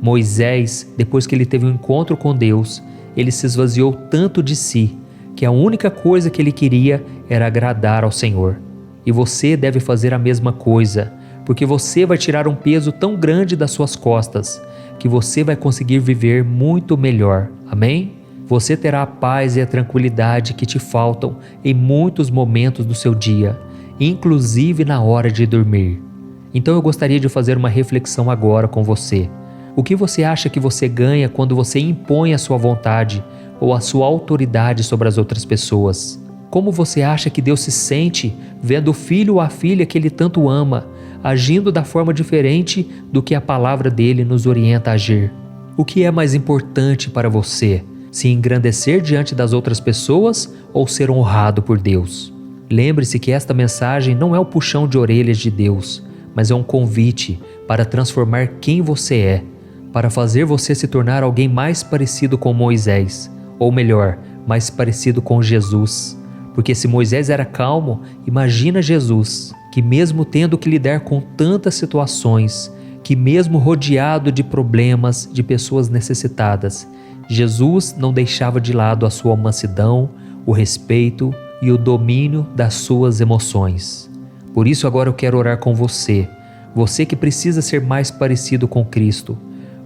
Moisés, depois que ele teve um encontro com Deus, ele se esvaziou tanto de si, que a única coisa que ele queria era agradar ao Senhor. E você deve fazer a mesma coisa, porque você vai tirar um peso tão grande das suas costas, que você vai conseguir viver muito melhor. Amém? Você terá a paz e a tranquilidade que te faltam em muitos momentos do seu dia, inclusive na hora de dormir. Então eu gostaria de fazer uma reflexão agora com você. O que você acha que você ganha quando você impõe a sua vontade ou a sua autoridade sobre as outras pessoas? Como você acha que Deus se sente vendo o filho ou a filha que Ele tanto ama, agindo da forma diferente do que a palavra dele nos orienta a agir? O que é mais importante para você? Se engrandecer diante das outras pessoas ou ser honrado por Deus? Lembre-se que esta mensagem não é o puxão de orelhas de Deus, mas é um convite para transformar quem você é, para fazer você se tornar alguém mais parecido com Moisés, ou melhor, mais parecido com Jesus. Porque se Moisés era calmo, imagina Jesus, que mesmo tendo que lidar com tantas situações, que mesmo rodeado de problemas, de pessoas necessitadas, Jesus não deixava de lado a sua mansidão, o respeito e o domínio das suas emoções. Por isso agora eu quero orar com você, você que precisa ser mais parecido com Cristo,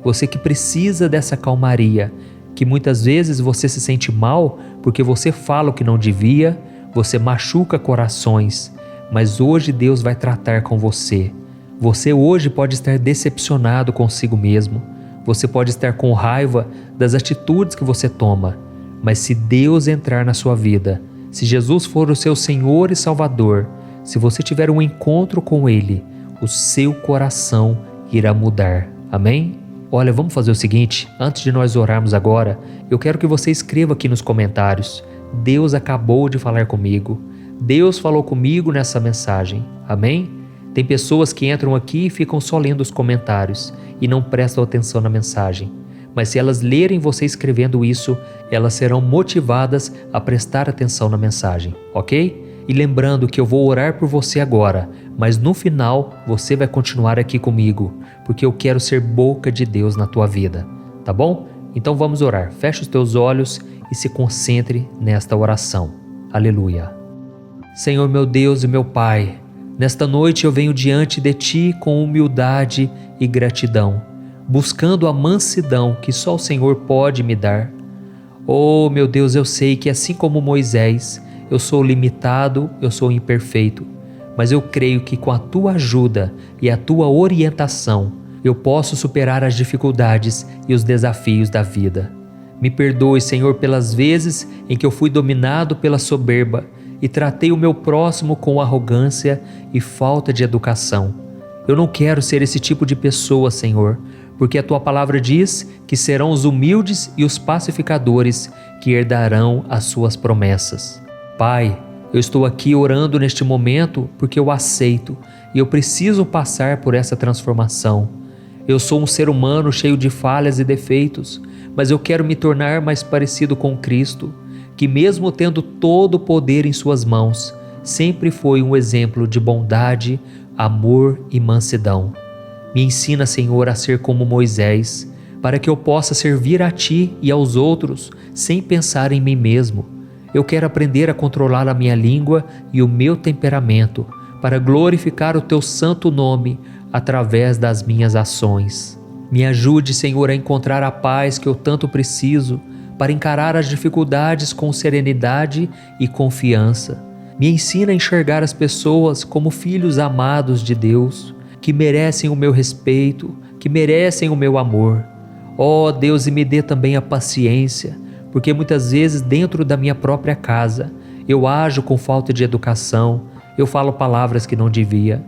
você que precisa dessa calmaria, que muitas vezes você se sente mal porque você fala o que não devia, você machuca corações, mas hoje Deus vai tratar com você. Você hoje pode estar decepcionado consigo mesmo, você pode estar com raiva das atitudes que você toma, mas se Deus entrar na sua vida, se Jesus for o seu Senhor e Salvador, se você tiver um encontro com Ele, o seu coração irá mudar. Amém? Olha, vamos fazer o seguinte, antes de nós orarmos agora, eu quero que você escreva aqui nos comentários: Deus acabou de falar comigo, Deus falou comigo nessa mensagem. Amém? Tem pessoas que entram aqui e ficam só lendo os comentários e não prestam atenção na mensagem. Mas se elas lerem você escrevendo isso, elas serão motivadas a prestar atenção na mensagem, ok? E lembrando que eu vou orar por você agora, mas no final você vai continuar aqui comigo, porque eu quero ser boca de Deus na tua vida, tá bom? Então vamos orar. Feche os teus olhos e se concentre nesta oração. Aleluia. Senhor meu Deus e meu Pai, nesta noite eu venho diante de Ti com humildade e gratidão, buscando a mansidão que só o Senhor pode me dar. Oh meu Deus, eu sei que assim como Moisés, eu sou limitado, eu sou imperfeito, mas eu creio que com a Tua ajuda e a Tua orientação, eu posso superar as dificuldades e os desafios da vida. Me perdoe, Senhor, pelas vezes em que eu fui dominado pela soberba e tratei o meu próximo com arrogância e falta de educação. Eu não quero ser esse tipo de pessoa, Senhor, porque a Tua palavra diz que serão os humildes e os pacificadores que herdarão as Suas promessas. Pai, eu estou aqui orando neste momento porque eu aceito e eu preciso passar por essa transformação. Eu sou um ser humano cheio de falhas e defeitos, mas eu quero me tornar mais parecido com Cristo, que mesmo tendo todo o poder em Suas mãos, sempre foi um exemplo de bondade, amor e mansidão. Me ensina, Senhor, a ser como Moisés, para que eu possa servir a Ti e aos outros sem pensar em mim mesmo. Eu quero aprender a controlar a minha língua e o meu temperamento, para glorificar o Teu santo nome através das minhas ações. Me ajude, Senhor, a encontrar a paz que eu tanto preciso, para encarar as dificuldades com serenidade e confiança. Me ensina a enxergar as pessoas como filhos amados de Deus, que merecem o meu respeito, que merecem o meu amor. Ó Deus, e me dê também a paciência, porque muitas vezes dentro da minha própria casa eu ajo com falta de educação, eu falo palavras que não devia.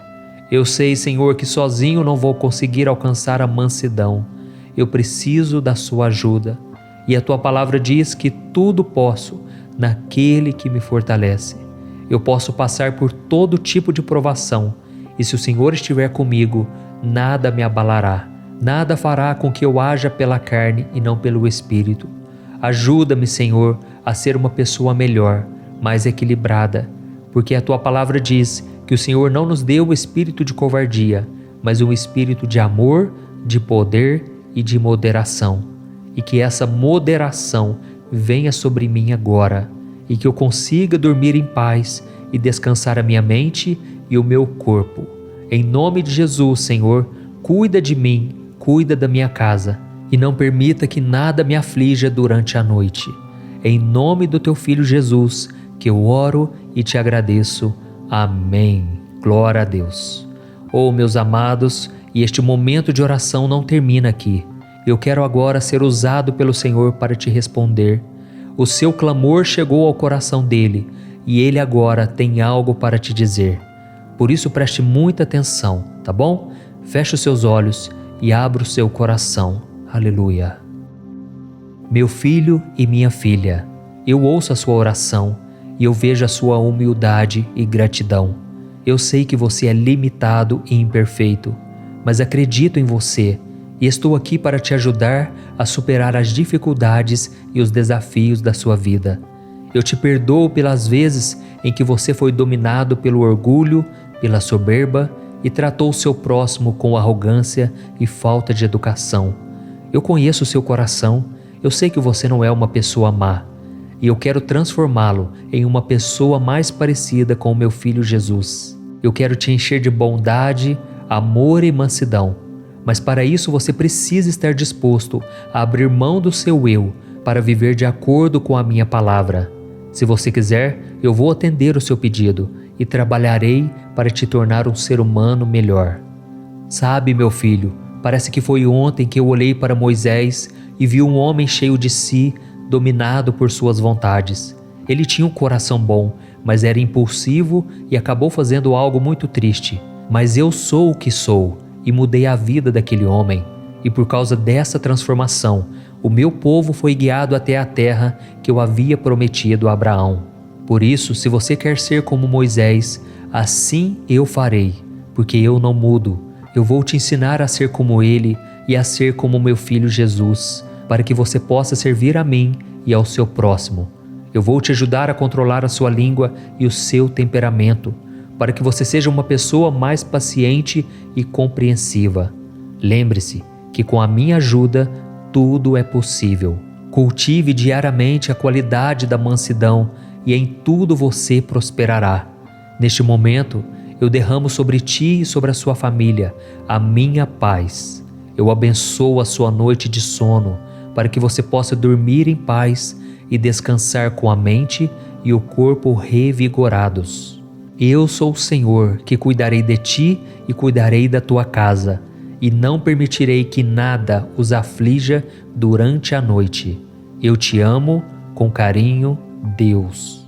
Eu sei, Senhor, que sozinho não vou conseguir alcançar a mansidão. Eu preciso da Sua ajuda. E a tua palavra diz que tudo posso naquele que me fortalece. Eu posso passar por todo tipo de provação, e se o Senhor estiver comigo, nada me abalará, nada fará com que eu haja pela carne e não pelo Espírito. Ajuda-me, Senhor, a ser uma pessoa melhor, mais equilibrada, porque a tua palavra diz que o Senhor não nos deu o espírito de covardia, mas um espírito de amor, de poder e de moderação. E que essa moderação venha sobre mim agora, e que eu consiga dormir em paz e descansar a minha mente e o meu corpo. Em nome de Jesus, Senhor, cuida de mim, cuida da minha casa, e não permita que nada me aflija durante a noite. Em nome do teu Filho Jesus, que eu oro e te agradeço. Amém. Glória a Deus. Oh, meus amados, e este momento de oração não termina aqui. Eu quero agora ser usado pelo Senhor para te responder. O seu clamor chegou ao coração dele e ele agora tem algo para te dizer. Por isso preste muita atenção, tá bom? Feche os seus olhos e abra o seu coração. Aleluia. Meu filho e minha filha, eu ouço a sua oração e eu vejo a sua humildade e gratidão. Eu sei que você é limitado e imperfeito, mas acredito em você e estou aqui para te ajudar a superar as dificuldades e os desafios da sua vida. Eu te perdoo pelas vezes em que você foi dominado pelo orgulho, pela soberba e tratou o seu próximo com arrogância e falta de educação. Eu conheço o seu coração, eu sei que você não é uma pessoa má, e eu quero transformá-lo em uma pessoa mais parecida com o meu Filho Jesus. Eu quero te encher de bondade, amor e mansidão. Mas para isso você precisa estar disposto a abrir mão do seu eu para viver de acordo com a minha palavra. Se você quiser, eu vou atender o seu pedido e trabalharei para te tornar um ser humano melhor. Sabe, meu filho, parece que foi ontem que eu olhei para Moisés e vi um homem cheio de si, dominado por suas vontades. Ele tinha um coração bom, mas era impulsivo e acabou fazendo algo muito triste. Mas eu sou o que sou e mudei a vida daquele homem. E por causa dessa transformação, o meu povo foi guiado até a terra que eu havia prometido a Abraão. Por isso, se você quer ser como Moisés, assim eu farei, porque eu não mudo. Eu vou te ensinar a ser como ele e a ser como meu Filho Jesus, para que você possa servir a mim e ao seu próximo. Eu vou te ajudar a controlar a sua língua e o seu temperamento, para que você seja uma pessoa mais paciente e compreensiva. Lembre-se que com a minha ajuda tudo é possível. Cultive diariamente a qualidade da mansidão e em tudo você prosperará. Neste momento, eu derramo sobre ti e sobre a sua família a minha paz. Eu abençoo a sua noite de sono para que você possa dormir em paz e descansar com a mente e o corpo revigorados. Eu sou o Senhor que cuidarei de ti e cuidarei da tua casa, e não permitirei que nada os aflija durante a noite. Eu te amo com carinho, Deus.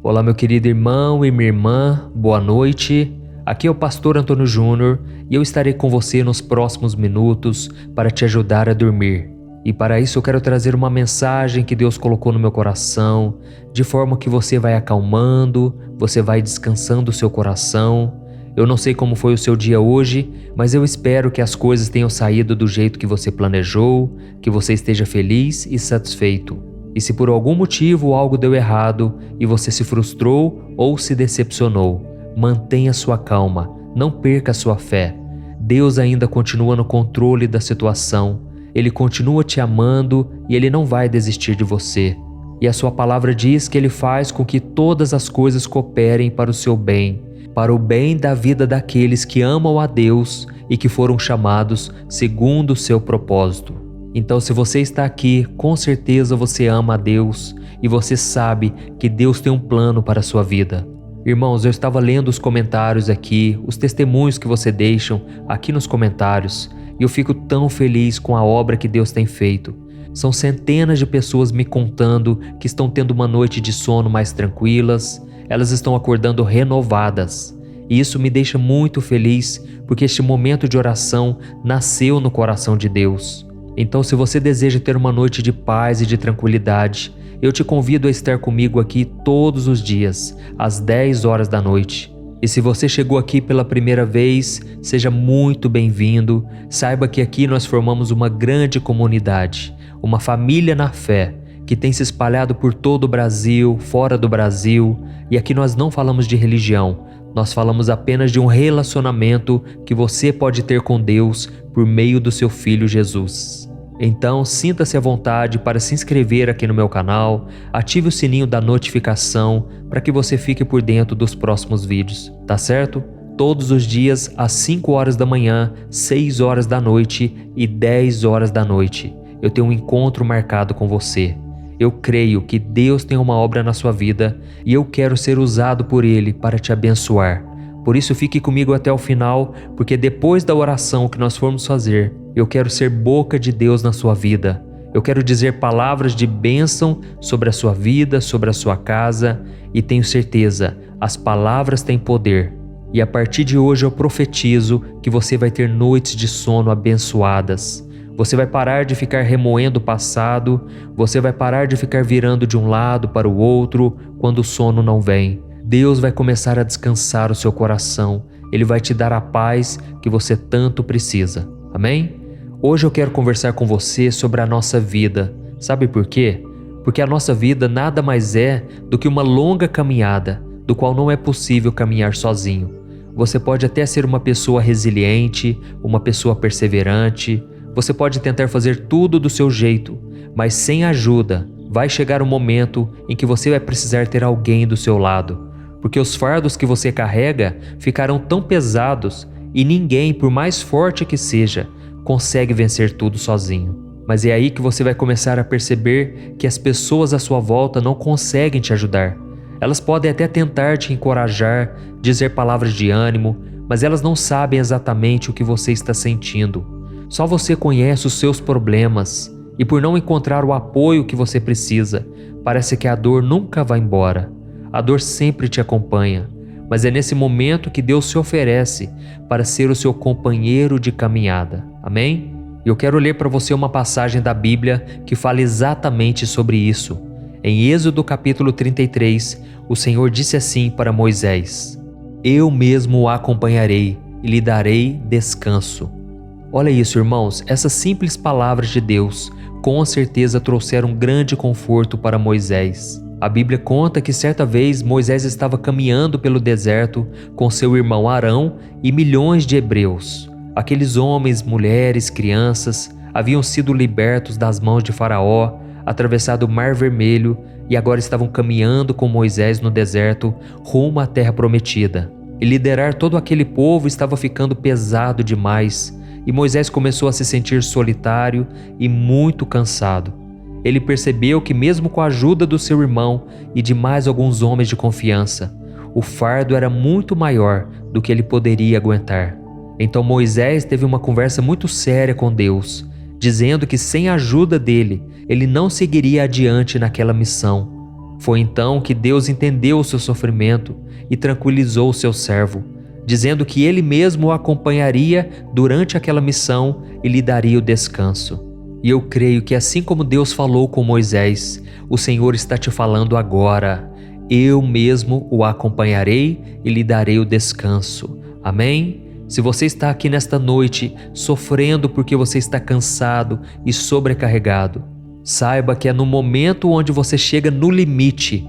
Olá, meu querido irmão e minha irmã, boa noite. Aqui é o pastor Antônio Júnior e eu estarei com você nos próximos minutos para te ajudar a dormir. E para isso eu quero trazer uma mensagem que Deus colocou no meu coração, de forma que você vai acalmando, você vai descansando o seu coração. Eu não sei como foi o seu dia hoje, mas eu espero que as coisas tenham saído do jeito que você planejou, que você esteja feliz e satisfeito. E se por algum motivo algo deu errado e você se frustrou ou se decepcionou, mantenha sua calma, não perca sua fé. Deus ainda continua no controle da situação. Ele continua te amando e Ele não vai desistir de você. E a sua palavra diz que Ele faz com que todas as coisas cooperem para o seu bem, para o bem da vida daqueles que amam a Deus e que foram chamados segundo o seu propósito. Então, se você está aqui, com certeza você ama a Deus e você sabe que Deus tem um plano para a sua vida. Irmãos, eu estava lendo os comentários aqui, os testemunhos que você deixam aqui nos comentários, e eu fico tão feliz com a obra que Deus tem feito. São centenas de pessoas me contando que estão tendo uma noite de sono mais tranquilas, elas estão acordando renovadas. E isso me deixa muito feliz, porque este momento de oração nasceu no coração de Deus. Então, se você deseja ter uma noite de paz e de tranquilidade, eu te convido a estar comigo aqui todos os dias, às 10 horas da noite. E se você chegou aqui pela primeira vez, seja muito bem-vindo. Saiba que aqui nós formamos uma grande comunidade, uma família na fé, que tem se espalhado por todo o Brasil, fora do Brasil. E aqui nós não falamos de religião, nós falamos apenas de um relacionamento que você pode ter com Deus por meio do seu Filho Jesus. Então, sinta-se à vontade para se inscrever aqui no meu canal, ative o sininho da notificação para que você fique por dentro dos próximos vídeos, tá certo? Todos os dias às 5 horas da manhã, 6 horas da noite e 10 horas da noite, eu tenho um encontro marcado com você. Eu creio que Deus tem uma obra na sua vida e eu quero ser usado por Ele para te abençoar. Por isso fique comigo até o final, porque depois da oração que nós formos fazer, eu quero ser boca de Deus na sua vida. Eu quero dizer palavras de bênção sobre a sua vida, sobre a sua casa, e tenho certeza, as palavras têm poder. E a partir de hoje eu profetizo que você vai ter noites de sono abençoadas. Você vai parar de ficar remoendo o passado, você vai parar de ficar virando de um lado para o outro quando o sono não vem. Deus vai começar a descansar o seu coração, Ele vai te dar a paz que você tanto precisa. Amém? Hoje eu quero conversar com você sobre a nossa vida. Sabe por quê? Porque a nossa vida nada mais é do que uma longa caminhada, do qual não é possível caminhar sozinho. Você pode até ser uma pessoa resiliente, uma pessoa perseverante, você pode tentar fazer tudo do seu jeito, mas sem ajuda, vai chegar um momento em que você vai precisar ter alguém do seu lado. Porque os fardos que você carrega ficarão tão pesados e ninguém, por mais forte que seja, consegue vencer tudo sozinho. Mas é aí que você vai começar a perceber que as pessoas à sua volta não conseguem te ajudar. Elas podem até tentar te encorajar, dizer palavras de ânimo, mas elas não sabem exatamente o que você está sentindo. Só você conhece os seus problemas e por não encontrar o apoio que você precisa, parece que a dor nunca vai embora. A dor sempre te acompanha, mas é nesse momento que Deus se oferece para ser o seu companheiro de caminhada. Amém? Eu quero ler para você uma passagem da Bíblia que fala exatamente sobre isso. Em Êxodo capítulo 33, o Senhor disse assim para Moisés: Eu mesmo o acompanharei e lhe darei descanso. Olha isso, irmãos, essas simples palavras de Deus com certeza trouxeram grande conforto para Moisés. A Bíblia conta que certa vez Moisés estava caminhando pelo deserto com seu irmão Arão e milhões de hebreus. Aqueles homens, mulheres, crianças haviam sido libertos das mãos de Faraó, atravessado o Mar Vermelho e agora estavam caminhando com Moisés no deserto rumo à Terra Prometida. E liderar todo aquele povo estava ficando pesado demais e Moisés começou a se sentir solitário e muito cansado. Ele percebeu que mesmo com a ajuda do seu irmão e de mais alguns homens de confiança, o fardo era muito maior do que ele poderia aguentar. Então Moisés teve uma conversa muito séria com Deus, dizendo que sem a ajuda dele, ele não seguiria adiante naquela missão. Foi então que Deus entendeu o seu sofrimento e tranquilizou o seu servo, dizendo que ele mesmo o acompanharia durante aquela missão e lhe daria o descanso. E eu creio que assim como Deus falou com Moisés, o Senhor está te falando agora. Eu mesmo o acompanharei e lhe darei o descanso. Amém? Se você está aqui nesta noite sofrendo porque você está cansado e sobrecarregado, saiba que é no momento onde você chega no limite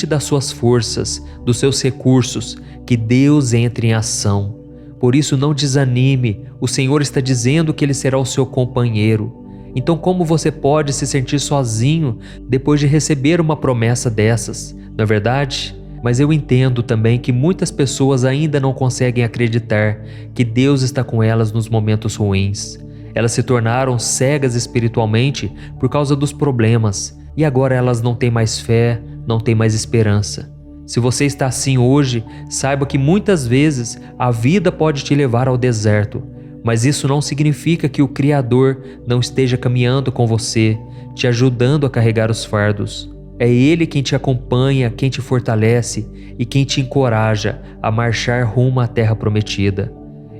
das suas forças, dos seus recursos, que Deus entra em ação. Por isso não desanime, o Senhor está dizendo que Ele será o seu companheiro. Então como você pode se sentir sozinho depois de receber uma promessa dessas, não é verdade? Mas eu entendo também que muitas pessoas ainda não conseguem acreditar que Deus está com elas nos momentos ruins. Elas se tornaram cegas espiritualmente por causa dos problemas e agora elas não têm mais fé, não têm mais esperança. Se você está assim hoje, saiba que muitas vezes a vida pode te levar ao deserto, mas isso não significa que o Criador não esteja caminhando com você, te ajudando a carregar os fardos. É Ele quem te acompanha, quem te fortalece e quem te encoraja a marchar rumo à terra prometida.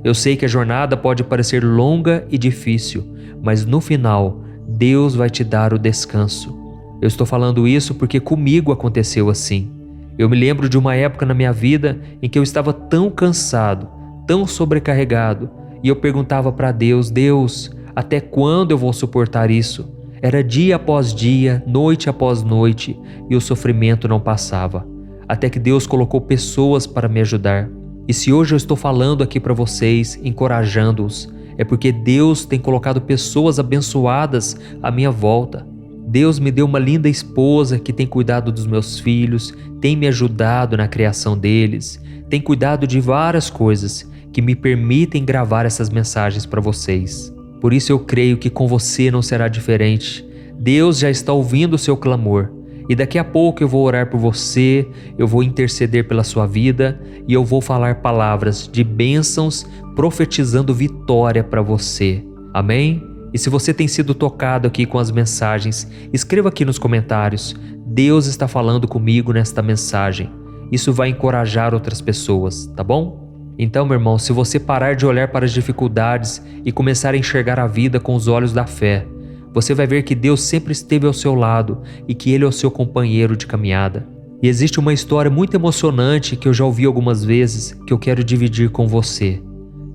Eu sei que a jornada pode parecer longa e difícil, mas no final, Deus vai te dar o descanso. Eu estou falando isso porque comigo aconteceu assim. Eu me lembro de uma época na minha vida em que eu estava tão cansado, tão sobrecarregado, e eu perguntava para Deus: Deus, até quando eu vou suportar isso? Era dia após dia, noite após noite, e o sofrimento não passava. Até que Deus colocou pessoas para me ajudar. E se hoje eu estou falando aqui para vocês, encorajando-os, é porque Deus tem colocado pessoas abençoadas à minha volta. Deus me deu uma linda esposa que tem cuidado dos meus filhos, tem me ajudado na criação deles, tem cuidado de várias coisas que me permitem gravar essas mensagens para vocês. Por isso eu creio que com você não será diferente. Deus já está ouvindo o seu clamor. E daqui a pouco eu vou orar por você, eu vou interceder pela sua vida e eu vou falar palavras de bênçãos, profetizando vitória para você. Amém? E se você tem sido tocado aqui com as mensagens, escreva aqui nos comentários: Deus está falando comigo nesta mensagem. Isso vai encorajar outras pessoas, tá bom? Então, meu irmão, se você parar de olhar para as dificuldades e começar a enxergar a vida com os olhos da fé, você vai ver que Deus sempre esteve ao seu lado e que Ele é o seu companheiro de caminhada. E existe uma história muito emocionante que eu já ouvi algumas vezes que eu quero dividir com você.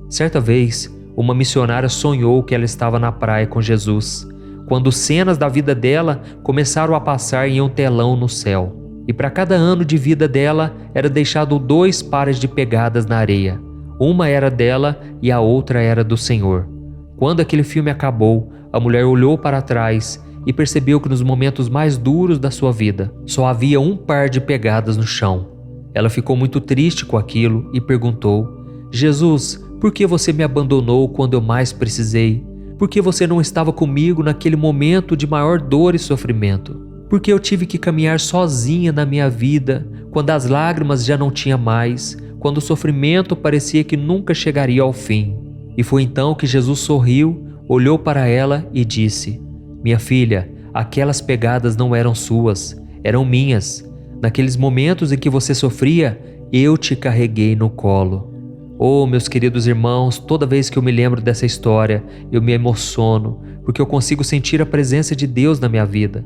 Certa vez, uma missionária sonhou que ela estava na praia com Jesus, quando cenas da vida dela começaram a passar em um telão no céu. E para cada ano de vida dela era deixado 2 pares de pegadas na areia. Uma era dela e a outra era do Senhor. Quando aquele filme acabou, a mulher olhou para trás e percebeu que nos momentos mais duros da sua vida, só havia 1 par de pegadas no chão. Ela ficou muito triste com aquilo e perguntou: Jesus, por que você me abandonou quando eu mais precisei? Por que você não estava comigo naquele momento de maior dor e sofrimento? Por que eu tive que caminhar sozinha na minha vida, quando as lágrimas já não tinha mais, quando o sofrimento parecia que nunca chegaria ao fim? E foi então que Jesus sorriu, olhou para ela e disse: Minha filha, aquelas pegadas não eram suas, eram minhas. Naqueles momentos em que você sofria, eu te carreguei no colo. Oh, meus queridos irmãos, toda vez que eu me lembro dessa história, eu me emociono, porque eu consigo sentir a presença de Deus na minha vida.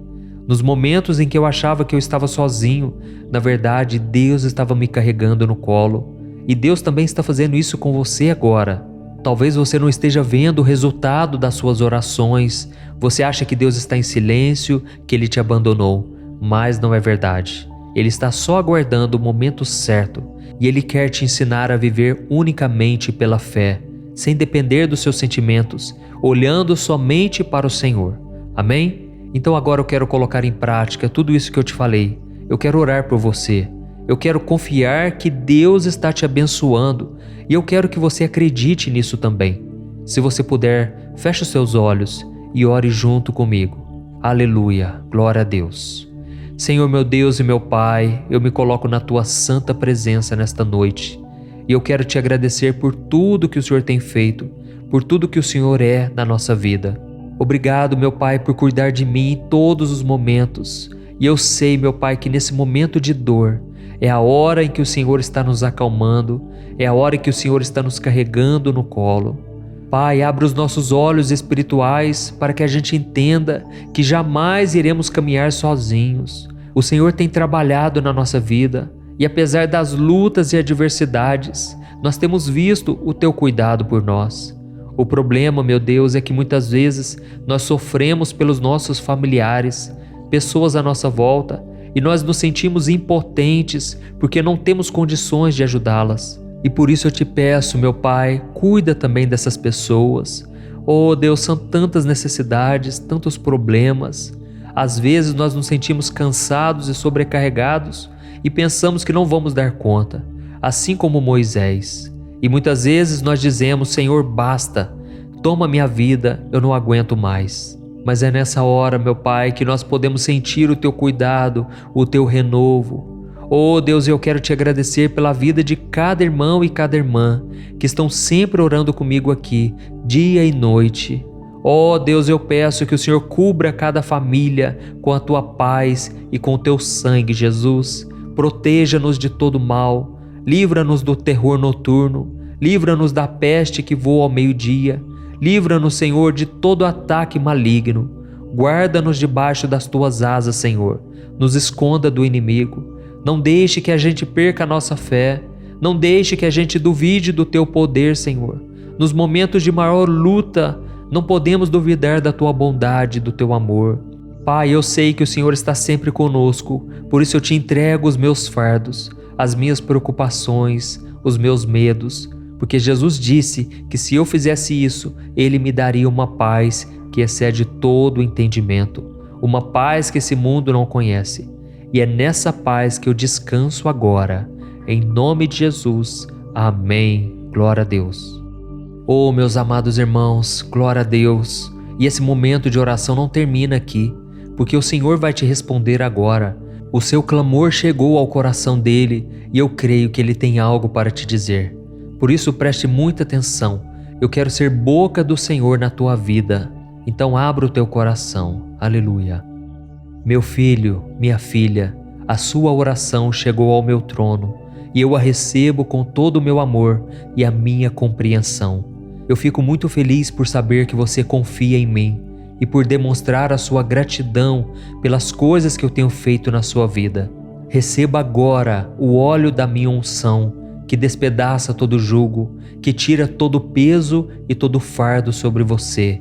Nos momentos em que eu achava que eu estava sozinho, na verdade, Deus estava me carregando no colo. E Deus também está fazendo isso com você agora. Talvez você não esteja vendo o resultado das suas orações. Você acha que Deus está em silêncio, que Ele te abandonou. Mas não é verdade. Ele está só aguardando o momento certo. E Ele quer te ensinar a viver unicamente pela fé, sem depender dos seus sentimentos, olhando somente para o Senhor. Amém? Então agora eu quero colocar em prática tudo isso que eu te falei. Eu quero orar por você. Eu quero confiar que Deus está te abençoando e eu quero que você acredite nisso também. Se você puder, feche os seus olhos e ore junto comigo. Aleluia, glória a Deus. Senhor meu Deus e meu Pai, eu me coloco na Tua santa presença nesta noite e eu quero te agradecer por tudo que o Senhor tem feito, por tudo que o Senhor é na nossa vida. Obrigado, meu Pai, por cuidar de mim em todos os momentos. E eu sei, meu Pai, que nesse momento de dor é a hora em que o Senhor está nos acalmando, é a hora em que o Senhor está nos carregando no colo. Pai, abre os nossos olhos espirituais para que a gente entenda que jamais iremos caminhar sozinhos. O Senhor tem trabalhado na nossa vida e apesar das lutas e adversidades, nós temos visto o Teu cuidado por nós. O problema, meu Deus, é que muitas vezes nós sofremos pelos nossos familiares, pessoas à nossa volta, e nós nos sentimos impotentes porque não temos condições de ajudá-las. E por isso eu te peço, meu Pai, cuida também dessas pessoas. Oh Deus, são tantas necessidades, tantos problemas. Às vezes nós nos sentimos cansados e sobrecarregados e pensamos que não vamos dar conta, assim como Moisés. E muitas vezes nós dizemos: Senhor, basta, toma minha vida, eu não aguento mais. Mas é nessa hora, meu Pai, que nós podemos sentir o Teu cuidado, o Teu renovo. Oh Deus, eu quero Te agradecer pela vida de cada irmão e cada irmã que estão sempre orando comigo aqui, dia e noite. Ó Deus, eu peço que o Senhor cubra cada família com a tua paz e com o teu sangue, Jesus. Proteja-nos de todo mal, livra-nos do terror noturno, livra-nos da peste que voa ao meio-dia, livra-nos, Senhor, de todo ataque maligno. Guarda-nos debaixo das tuas asas, Senhor. Nos esconda do inimigo. Não deixe que a gente perca a nossa fé. Não deixe que a gente duvide do teu poder, Senhor. Nos momentos de maior luta, não podemos duvidar da tua bondade, do teu amor. Pai, eu sei que o Senhor está sempre conosco, por isso eu te entrego os meus fardos, as minhas preocupações, os meus medos, porque Jesus disse que se eu fizesse isso, Ele me daria uma paz que excede todo o entendimento, uma paz que esse mundo não conhece. E é nessa paz que eu descanso agora. Em nome de Jesus. Amém. Glória a Deus. Oh, meus amados irmãos, glória a Deus. E esse momento de oração não termina aqui, porque o Senhor vai te responder agora. O seu clamor chegou ao coração dele e eu creio que ele tem algo para te dizer. Por isso preste muita atenção. Eu quero ser boca do Senhor na tua vida. Então abra o teu coração. Aleluia. Meu filho, minha filha, a sua oração chegou ao meu trono e eu a recebo com todo o meu amor e a minha compreensão. Eu fico muito feliz por saber que você confia em mim e por demonstrar a sua gratidão pelas coisas que eu tenho feito na sua vida. Receba agora o óleo da minha unção, que despedaça todo jugo, que tira todo o peso e todo o fardo sobre você.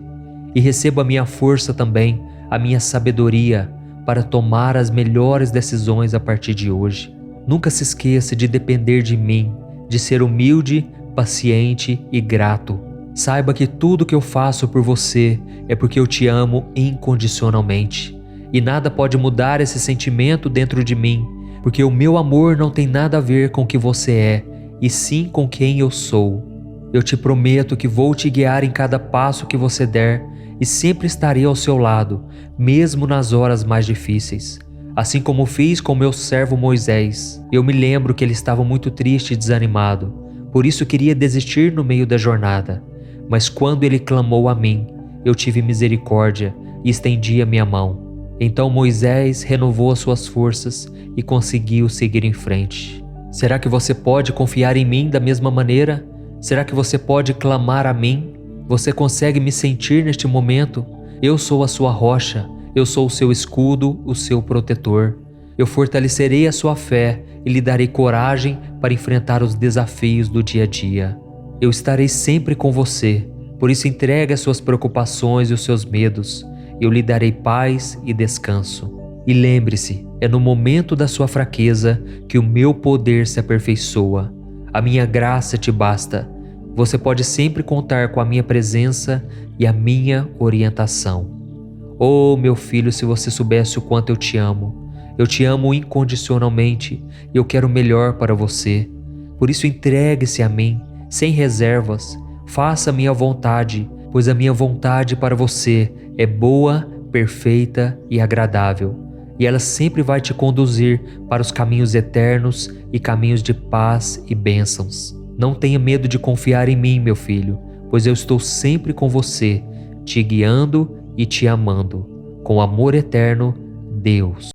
E receba a minha força também, a minha sabedoria, para tomar as melhores decisões a partir de hoje. Nunca se esqueça de depender de mim, de ser humilde, paciente e grato. Saiba que tudo que eu faço por você é porque eu te amo incondicionalmente. E nada pode mudar esse sentimento dentro de mim, porque o meu amor não tem nada a ver com o que você é, e sim com quem eu sou. Eu te prometo que vou te guiar em cada passo que você der e sempre estarei ao seu lado, mesmo nas horas mais difíceis. Assim como fiz com meu servo Moisés. Eu me lembro que ele estava muito triste e desanimado, por isso queria desistir no meio da jornada. Mas quando ele clamou a mim, eu tive misericórdia e estendi a minha mão. Então Moisés renovou as suas forças e conseguiu seguir em frente. Será que você pode confiar em mim da mesma maneira? Será que você pode clamar a mim? Você consegue me sentir neste momento? Eu sou a sua rocha, eu sou o seu escudo, o seu protetor. Eu fortalecerei a sua fé e lhe darei coragem para enfrentar os desafios do dia a dia. Eu estarei sempre com você, por isso entregue as suas preocupações e os seus medos. Eu lhe darei paz e descanso. E lembre-se, é no momento da sua fraqueza que o meu poder se aperfeiçoa. A minha graça te basta. Você pode sempre contar com a minha presença e a minha orientação. Oh, meu filho, se você soubesse o quanto eu te amo. Eu te amo incondicionalmente e eu quero o melhor para você. Por isso entregue-se a mim, sem reservas. Faça a minha vontade, pois a minha vontade para você é boa, perfeita e agradável. E ela sempre vai te conduzir para os caminhos eternos e caminhos de paz e bênçãos. Não tenha medo de confiar em mim, meu filho, pois eu estou sempre com você, te guiando e te amando. Com amor eterno, Deus.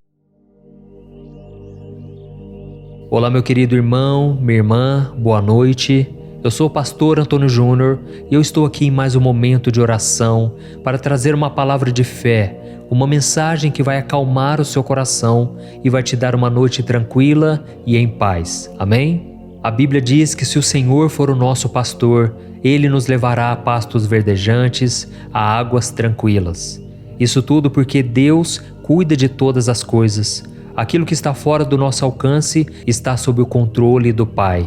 Olá, meu querido irmão, minha irmã, boa noite. Eu sou o pastor Antônio Júnior e eu estou aqui em mais um momento de oração para trazer uma palavra de fé, uma mensagem que vai acalmar o seu coração e vai te dar uma noite tranquila e em paz. Amém? A Bíblia diz que se o Senhor for o nosso pastor, Ele nos levará a pastos verdejantes, a águas tranquilas. Isso tudo porque Deus cuida de todas as coisas. Aquilo que está fora do nosso alcance está sob o controle do Pai.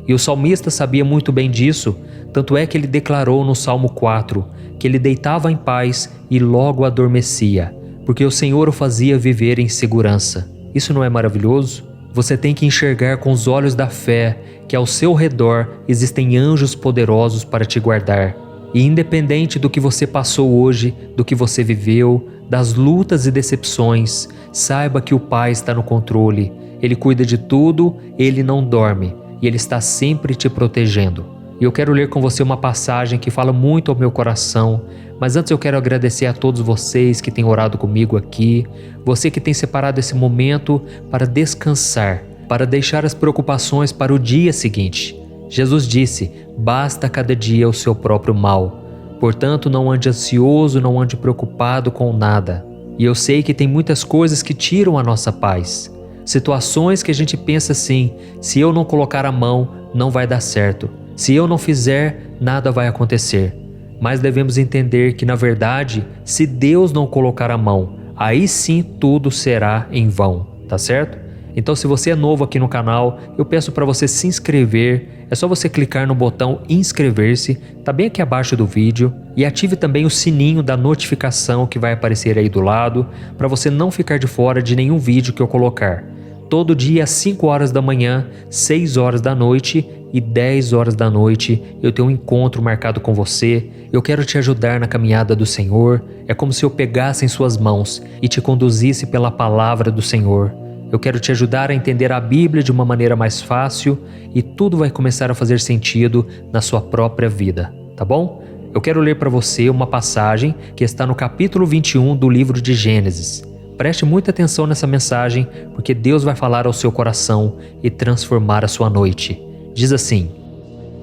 E o salmista sabia muito bem disso, tanto é que ele declarou no Salmo 4 que ele deitava em paz e logo adormecia, porque o Senhor o fazia viver em segurança. Isso não é maravilhoso? Você tem que enxergar com os olhos da fé que ao seu redor existem anjos poderosos para te guardar. E independente do que você passou hoje, do que você viveu, das lutas e decepções, saiba que o Pai está no controle. Ele cuida de tudo, Ele não dorme e Ele está sempre te protegendo. E eu quero ler com você uma passagem que fala muito ao meu coração, Mas antes eu quero agradecer a todos vocês que têm orado comigo aqui, você que tem separado esse momento para descansar, para deixar as preocupações para o dia seguinte. Jesus disse: basta cada dia o seu próprio mal. Portanto, não ande ansioso, não ande preocupado com nada. E eu sei que tem muitas coisas que tiram a nossa paz. Situações que a gente pensa assim: se eu não colocar a mão, não vai dar certo. Se eu não fizer, nada vai acontecer. Mas devemos entender que, na verdade, se Deus não colocar a mão, aí sim tudo será em vão, tá certo? Então, se você é novo aqui no canal, eu peço para você se inscrever. É só você clicar no botão inscrever-se, tá bem aqui abaixo do vídeo, e ative também o sininho da notificação que vai aparecer aí do lado, para você não ficar de fora de nenhum vídeo que eu colocar. Todo dia às 5 horas da manhã, 6 horas da noite e 10 horas da noite, eu tenho um encontro marcado com você. Eu quero te ajudar na caminhada do Senhor. É como se eu pegasse em suas mãos e te conduzisse pela palavra do Senhor. Eu quero te ajudar a entender a Bíblia de uma maneira mais fácil e tudo vai começar a fazer sentido na sua própria vida, tá bom? Eu quero ler para você uma passagem que está no capítulo 21 do livro de Gênesis. Preste muita atenção nessa mensagem, porque Deus vai falar ao seu coração e transformar a sua noite. Diz assim: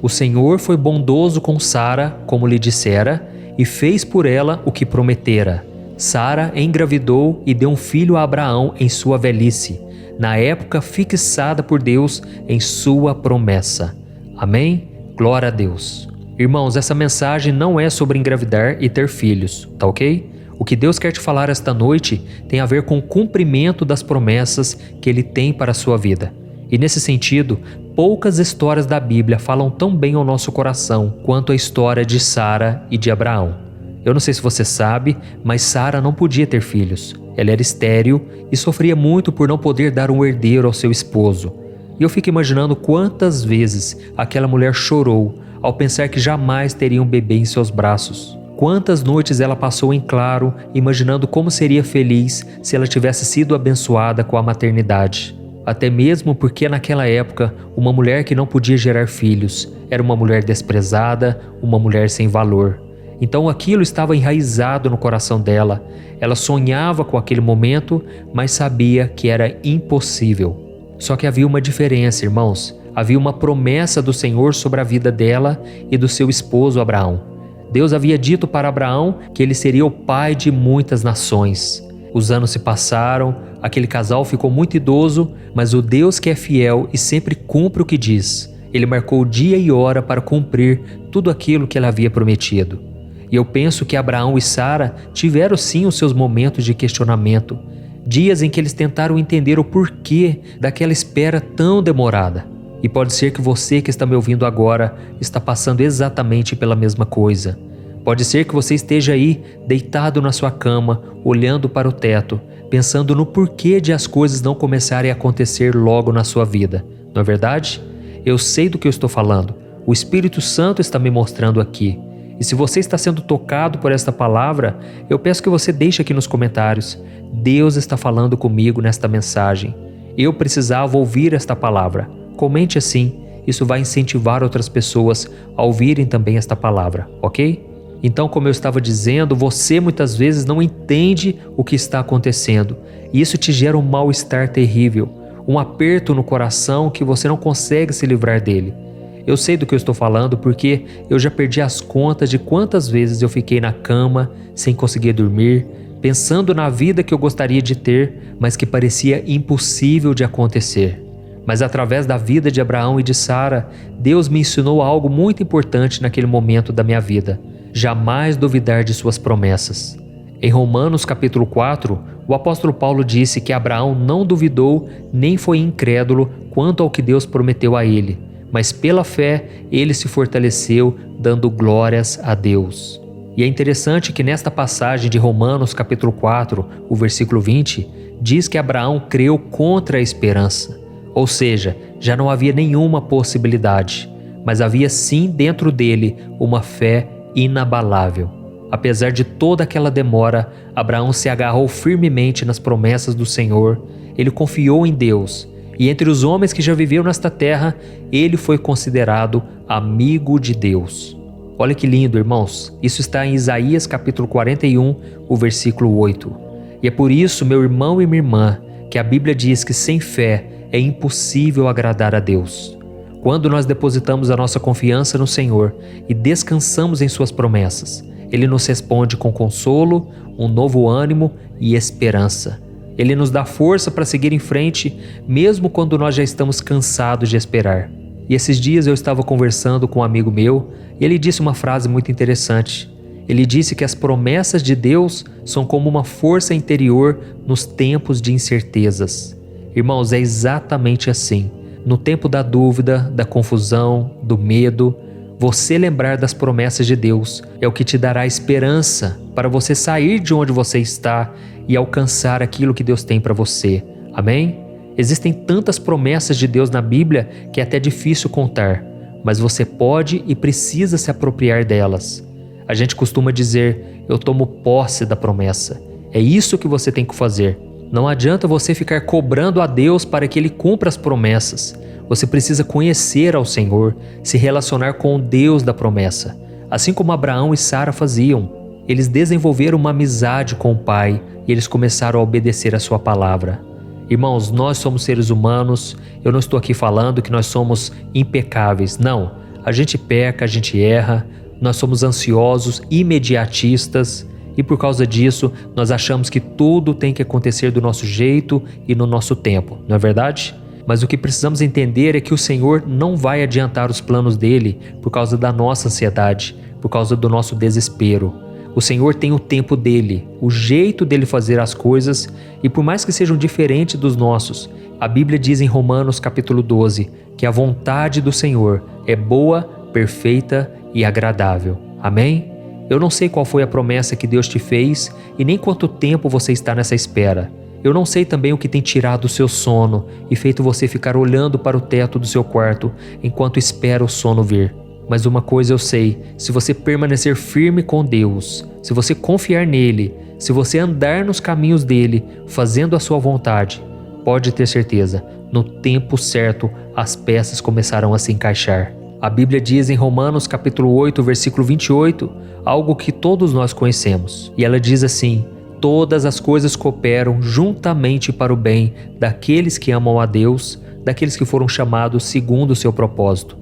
o Senhor foi bondoso com Sara, como lhe dissera, e fez por ela o que prometera. Sara engravidou e deu um filho a Abraão em sua velhice, na época fixada por Deus em sua promessa. Amém? Glória a Deus. Irmãos, essa mensagem não é sobre engravidar e ter filhos, tá ok? O que Deus quer te falar esta noite tem a ver com o cumprimento das promessas que Ele tem para a sua vida. E nesse sentido, poucas histórias da Bíblia falam tão bem ao nosso coração quanto a história de Sara e de Abraão. Eu não sei se você sabe, mas Sara não podia ter filhos. Ela era estéril e sofria muito por não poder dar um herdeiro ao seu esposo. E eu fico imaginando quantas vezes aquela mulher chorou ao pensar que jamais teria um bebê em seus braços. Quantas noites ela passou em claro, imaginando como seria feliz se ela tivesse sido abençoada com a maternidade. Até mesmo porque naquela época, uma mulher que não podia gerar filhos era uma mulher desprezada, uma mulher sem valor. Então aquilo estava enraizado no coração dela. Ela sonhava com aquele momento, mas sabia que era impossível. Só que havia uma diferença, irmãos. Havia uma promessa do Senhor sobre a vida dela e do seu esposo Abraão. Deus havia dito para Abraão que ele seria o pai de muitas nações. Os anos se passaram, aquele casal ficou muito idoso, mas o Deus que é fiel e sempre cumpre o que diz, Ele marcou dia e hora para cumprir tudo aquilo que Ele havia prometido. E eu penso que Abraão e Sara tiveram sim os seus momentos de questionamento, dias em que eles tentaram entender o porquê daquela espera tão demorada. E pode ser que você que está me ouvindo agora está passando exatamente pela mesma coisa. Pode ser que você esteja aí, deitado na sua cama, olhando para o teto, pensando no porquê de as coisas não começarem a acontecer logo na sua vida. Não é verdade? Eu sei do que eu estou falando. O Espírito Santo está me mostrando aqui. E se você está sendo tocado por esta palavra, eu peço que você deixe aqui nos comentários: Deus está falando comigo nesta mensagem. Eu precisava ouvir esta palavra. Comente assim, isso vai incentivar outras pessoas a ouvirem também esta palavra, ok? Então, como eu estava dizendo, você muitas vezes não entende o que está acontecendo. E isso te gera um mal-estar terrível, um aperto no coração que você não consegue se livrar dele. Eu sei do que eu estou falando porque eu já perdi as contas de quantas vezes eu fiquei na cama, sem conseguir dormir, pensando na vida que eu gostaria de ter, mas que parecia impossível de acontecer. Mas através da vida de Abraão e de Sara, Deus me ensinou algo muito importante naquele momento da minha vida: jamais duvidar de suas promessas. Em Romanos capítulo 4, o apóstolo Paulo disse que Abraão não duvidou nem foi incrédulo quanto ao que Deus prometeu a ele, mas pela fé ele se fortaleceu, dando glórias a Deus. E é interessante que nesta passagem de Romanos capítulo 4, o versículo 20, diz que Abraão creu contra a esperança. Ou seja, já não havia nenhuma possibilidade, mas havia sim dentro dele uma fé inabalável. Apesar de toda aquela demora, Abraão se agarrou firmemente nas promessas do Senhor, ele confiou em Deus, e entre os homens que já viveram nesta terra, ele foi considerado amigo de Deus. Olha que lindo, irmãos. Isso está em Isaías capítulo 41, o versículo 8. E é por isso, meu irmão e minha irmã, que a Bíblia diz que sem fé é impossível agradar a Deus. Quando nós depositamos a nossa confiança no Senhor e descansamos em suas promessas, Ele nos responde com consolo, um novo ânimo e esperança. Ele nos dá força para seguir em frente, mesmo quando nós já estamos cansados de esperar. E esses dias eu estava conversando com um amigo meu e ele disse uma frase muito interessante. Ele disse que as promessas de Deus são como uma força interior nos tempos de incertezas. Irmãos, é exatamente assim. No tempo da dúvida, da confusão, do medo, você lembrar das promessas de Deus é o que te dará esperança para você sair de onde você está e alcançar aquilo que Deus tem para você. Amém? Existem tantas promessas de Deus na Bíblia que é até difícil contar, mas você pode e precisa se apropriar delas. A gente costuma dizer, eu tomo posse da promessa. É isso que você tem que fazer. Não adianta você ficar cobrando a Deus para que Ele cumpra as promessas. Você precisa conhecer ao Senhor, se relacionar com o Deus da promessa. Assim como Abraão e Sara faziam. Eles desenvolveram uma amizade com o Pai e eles começaram a obedecer a sua palavra. Irmãos, nós somos seres humanos. Eu não estou aqui falando que nós somos impecáveis. Não, a gente peca, a gente erra. Nós somos ansiosos, imediatistas. E por causa disso, nós achamos que tudo tem que acontecer do nosso jeito e no nosso tempo, não é verdade? Mas o que precisamos entender é que o Senhor não vai adiantar os planos dele por causa da nossa ansiedade, por causa do nosso desespero. O Senhor tem o tempo dele, o jeito dele fazer as coisas, e por mais que sejam diferentes dos nossos, a Bíblia diz em Romanos capítulo 12 que a vontade do Senhor é boa, perfeita e agradável. Amém? Eu não sei qual foi a promessa que Deus te fez e nem quanto tempo você está nessa espera. Eu não sei também o que tem tirado o seu sono e feito você ficar olhando para o teto do seu quarto enquanto espera o sono vir. Mas uma coisa eu sei, se você permanecer firme com Deus, se você confiar nele, se você andar nos caminhos dele, fazendo a sua vontade, pode ter certeza, no tempo certo as peças começarão a se encaixar. A Bíblia diz em Romanos capítulo 8, versículo 28, algo que todos nós conhecemos. E ela diz assim, todas as coisas cooperam juntamente para o bem daqueles que amam a Deus, daqueles que foram chamados segundo o seu propósito.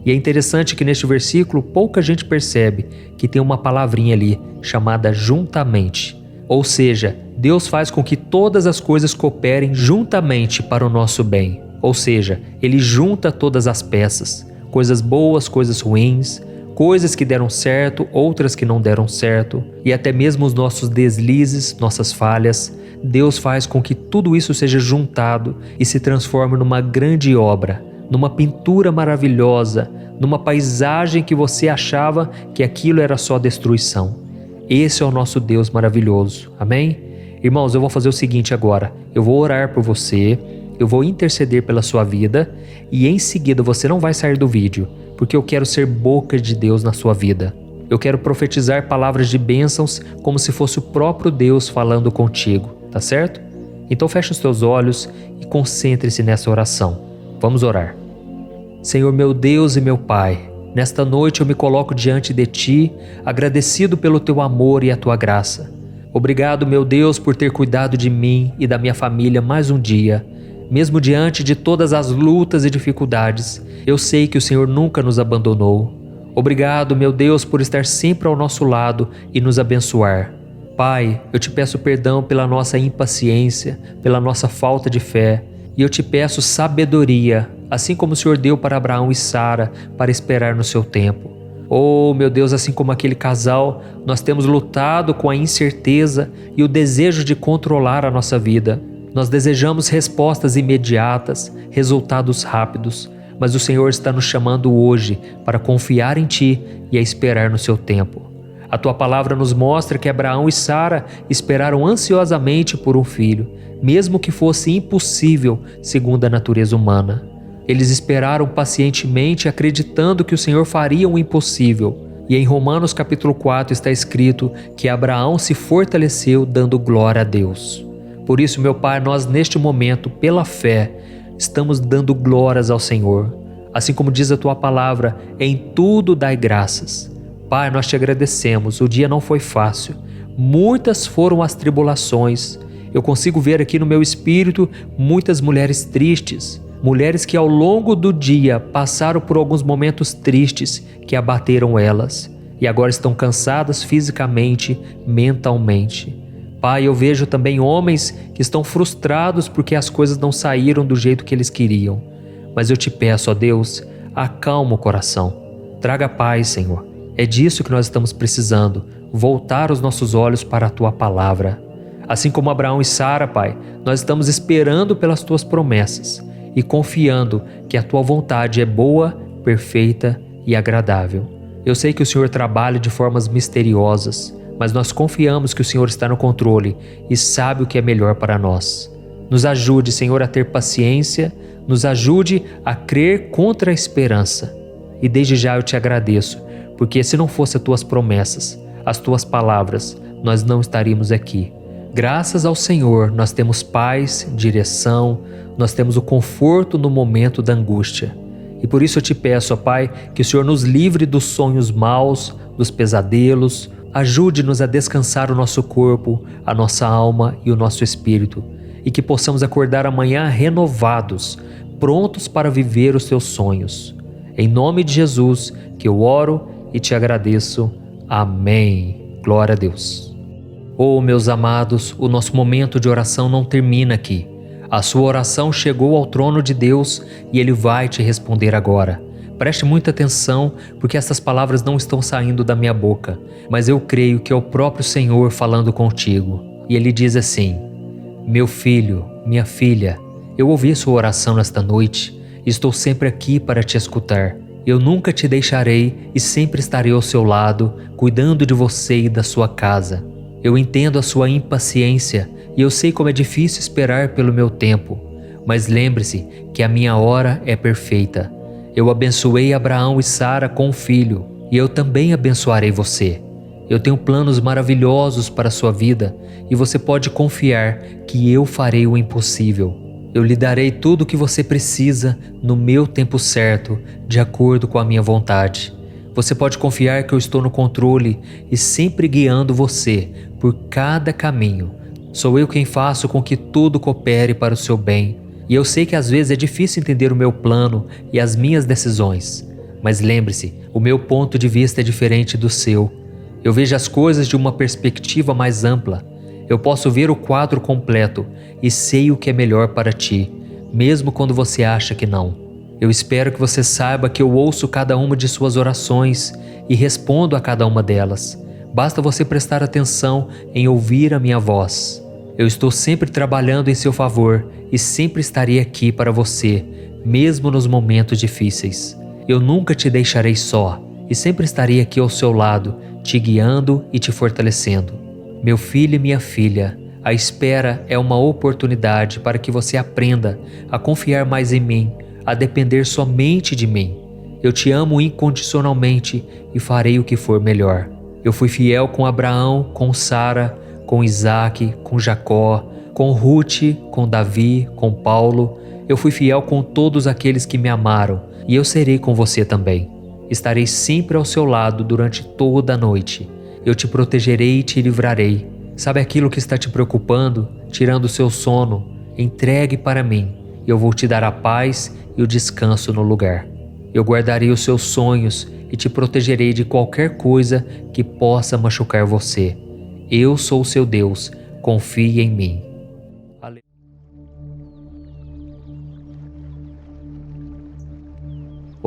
E é interessante que neste versículo pouca gente percebe que tem uma palavrinha ali chamada juntamente. Ou seja, Deus faz com que todas as coisas cooperem juntamente para o nosso bem. Ou seja, Ele junta todas as peças, coisas boas, coisas ruins, coisas que deram certo, outras que não deram certo, e até mesmo os nossos deslizes, nossas falhas. Deus faz com que tudo isso seja juntado e se transforme numa grande obra, numa pintura maravilhosa, numa paisagem que você achava que aquilo era só destruição. Esse é o nosso Deus maravilhoso, amém? Irmãos, eu vou fazer o seguinte agora, eu vou orar por você, eu vou interceder pela sua vida e em seguida você não vai sair do vídeo, porque eu quero ser boca de Deus na sua vida. Eu quero profetizar palavras de bênçãos como se fosse o próprio Deus falando contigo, tá certo? Então feche os teus olhos e concentre-se nessa oração. Vamos orar. Senhor meu Deus e meu Pai, nesta noite eu me coloco diante de Ti, agradecido pelo Teu amor e a Tua graça. Obrigado, meu Deus, por ter cuidado de mim e da minha família mais um dia. Mesmo diante de todas as lutas e dificuldades, eu sei que o Senhor nunca nos abandonou. Obrigado, meu Deus, por estar sempre ao nosso lado e nos abençoar. Pai, eu te peço perdão pela nossa impaciência, pela nossa falta de fé, e eu te peço sabedoria, assim como o Senhor deu para Abraão e Sara, para esperar no seu tempo. Oh, meu Deus, assim como aquele casal, nós temos lutado com a incerteza e o desejo de controlar a nossa vida. Nós desejamos respostas imediatas, resultados rápidos, mas o Senhor está nos chamando hoje para confiar em Ti e a esperar no seu tempo. A Tua palavra nos mostra que Abraão e Sara esperaram ansiosamente por um filho, mesmo que fosse impossível segundo a natureza humana. Eles esperaram pacientemente, acreditando que o Senhor faria o impossível. E em Romanos capítulo 4 está escrito que Abraão se fortaleceu dando glória a Deus. Por isso, meu Pai, nós neste momento, pela fé, estamos dando glórias ao Senhor. Assim como diz a Tua palavra, em tudo dai graças. Pai, nós te agradecemos, o dia não foi fácil. Muitas foram as tribulações. Eu consigo ver aqui no meu espírito muitas mulheres tristes, mulheres que ao longo do dia passaram por alguns momentos tristes que abateram elas e agora estão cansadas fisicamente, mentalmente. Pai, eu vejo também homens que estão frustrados porque as coisas não saíram do jeito que eles queriam. Mas eu te peço, ó Deus, acalma o coração. Traga paz, Senhor. É disso que nós estamos precisando, voltar os nossos olhos para a Tua Palavra. Assim como Abraão e Sara, Pai, nós estamos esperando pelas Tuas promessas e confiando que a Tua vontade é boa, perfeita e agradável. Eu sei que o Senhor trabalha de formas misteriosas, mas nós confiamos que o Senhor está no controle e sabe o que é melhor para nós. Nos ajude, Senhor, a ter paciência, nos ajude a crer contra a esperança. E desde já eu te agradeço, porque se não fossem as Tuas promessas, as Tuas palavras, nós não estaríamos aqui. Graças ao Senhor, nós temos paz, direção, nós temos o conforto no momento da angústia. E por isso eu te peço, ó Pai, que o Senhor nos livre dos sonhos maus, dos pesadelos, ajude-nos a descansar o nosso corpo, a nossa alma e o nosso espírito, e que possamos acordar amanhã renovados, prontos para viver os Teus sonhos. Em nome de Jesus que eu oro e te agradeço. Amém. Glória a Deus. Oh, meus amados, o nosso momento de oração não termina aqui. A sua oração chegou ao trono de Deus e Ele vai te responder agora. Preste muita atenção, porque essas palavras não estão saindo da minha boca, mas eu creio que é o próprio Senhor falando contigo. E Ele diz assim: meu filho, minha filha, eu ouvi sua oração nesta noite e estou sempre aqui para te escutar. Eu nunca te deixarei e sempre estarei ao seu lado, cuidando de você e da sua casa. Eu entendo a sua impaciência e eu sei como é difícil esperar pelo meu tempo, mas lembre-se que a minha hora é perfeita. Eu abençoei Abraão e Sara com um filho e eu também abençoarei você. Eu tenho planos maravilhosos para a sua vida e você pode confiar que eu farei o impossível. Eu lhe darei tudo o que você precisa no meu tempo certo, de acordo com a minha vontade. Você pode confiar que eu estou no controle e sempre guiando você por cada caminho. Sou eu quem faço com que tudo coopere para o seu bem. E eu sei que às vezes é difícil entender o meu plano e as minhas decisões. Mas lembre-se, o meu ponto de vista é diferente do seu. Eu vejo as coisas de uma perspectiva mais ampla. Eu posso ver o quadro completo e sei o que é melhor para ti, mesmo quando você acha que não. Eu espero que você saiba que eu ouço cada uma de suas orações e respondo a cada uma delas. Basta você prestar atenção em ouvir a minha voz. Eu estou sempre trabalhando em seu favor e sempre estarei aqui para você, mesmo nos momentos difíceis. Eu nunca te deixarei só e sempre estarei aqui ao seu lado, te guiando e te fortalecendo. Meu filho e minha filha, a espera é uma oportunidade para que você aprenda a confiar mais em mim, a depender somente de mim. Eu te amo incondicionalmente e farei o que for melhor. Eu fui fiel com Abraão, com Sara, com Isaac, com Jacó, com Ruth, com Davi, com Paulo. Eu fui fiel com todos aqueles que me amaram e eu serei com você também. Estarei sempre ao seu lado durante toda a noite. Eu te protegerei e te livrarei. Sabe aquilo que está te preocupando, tirando o seu sono? Entregue para mim. Eu vou te dar a paz e o descanso no lugar. Eu guardarei os seus sonhos e te protegerei de qualquer coisa que possa machucar você. Eu sou o seu Deus, confie em mim.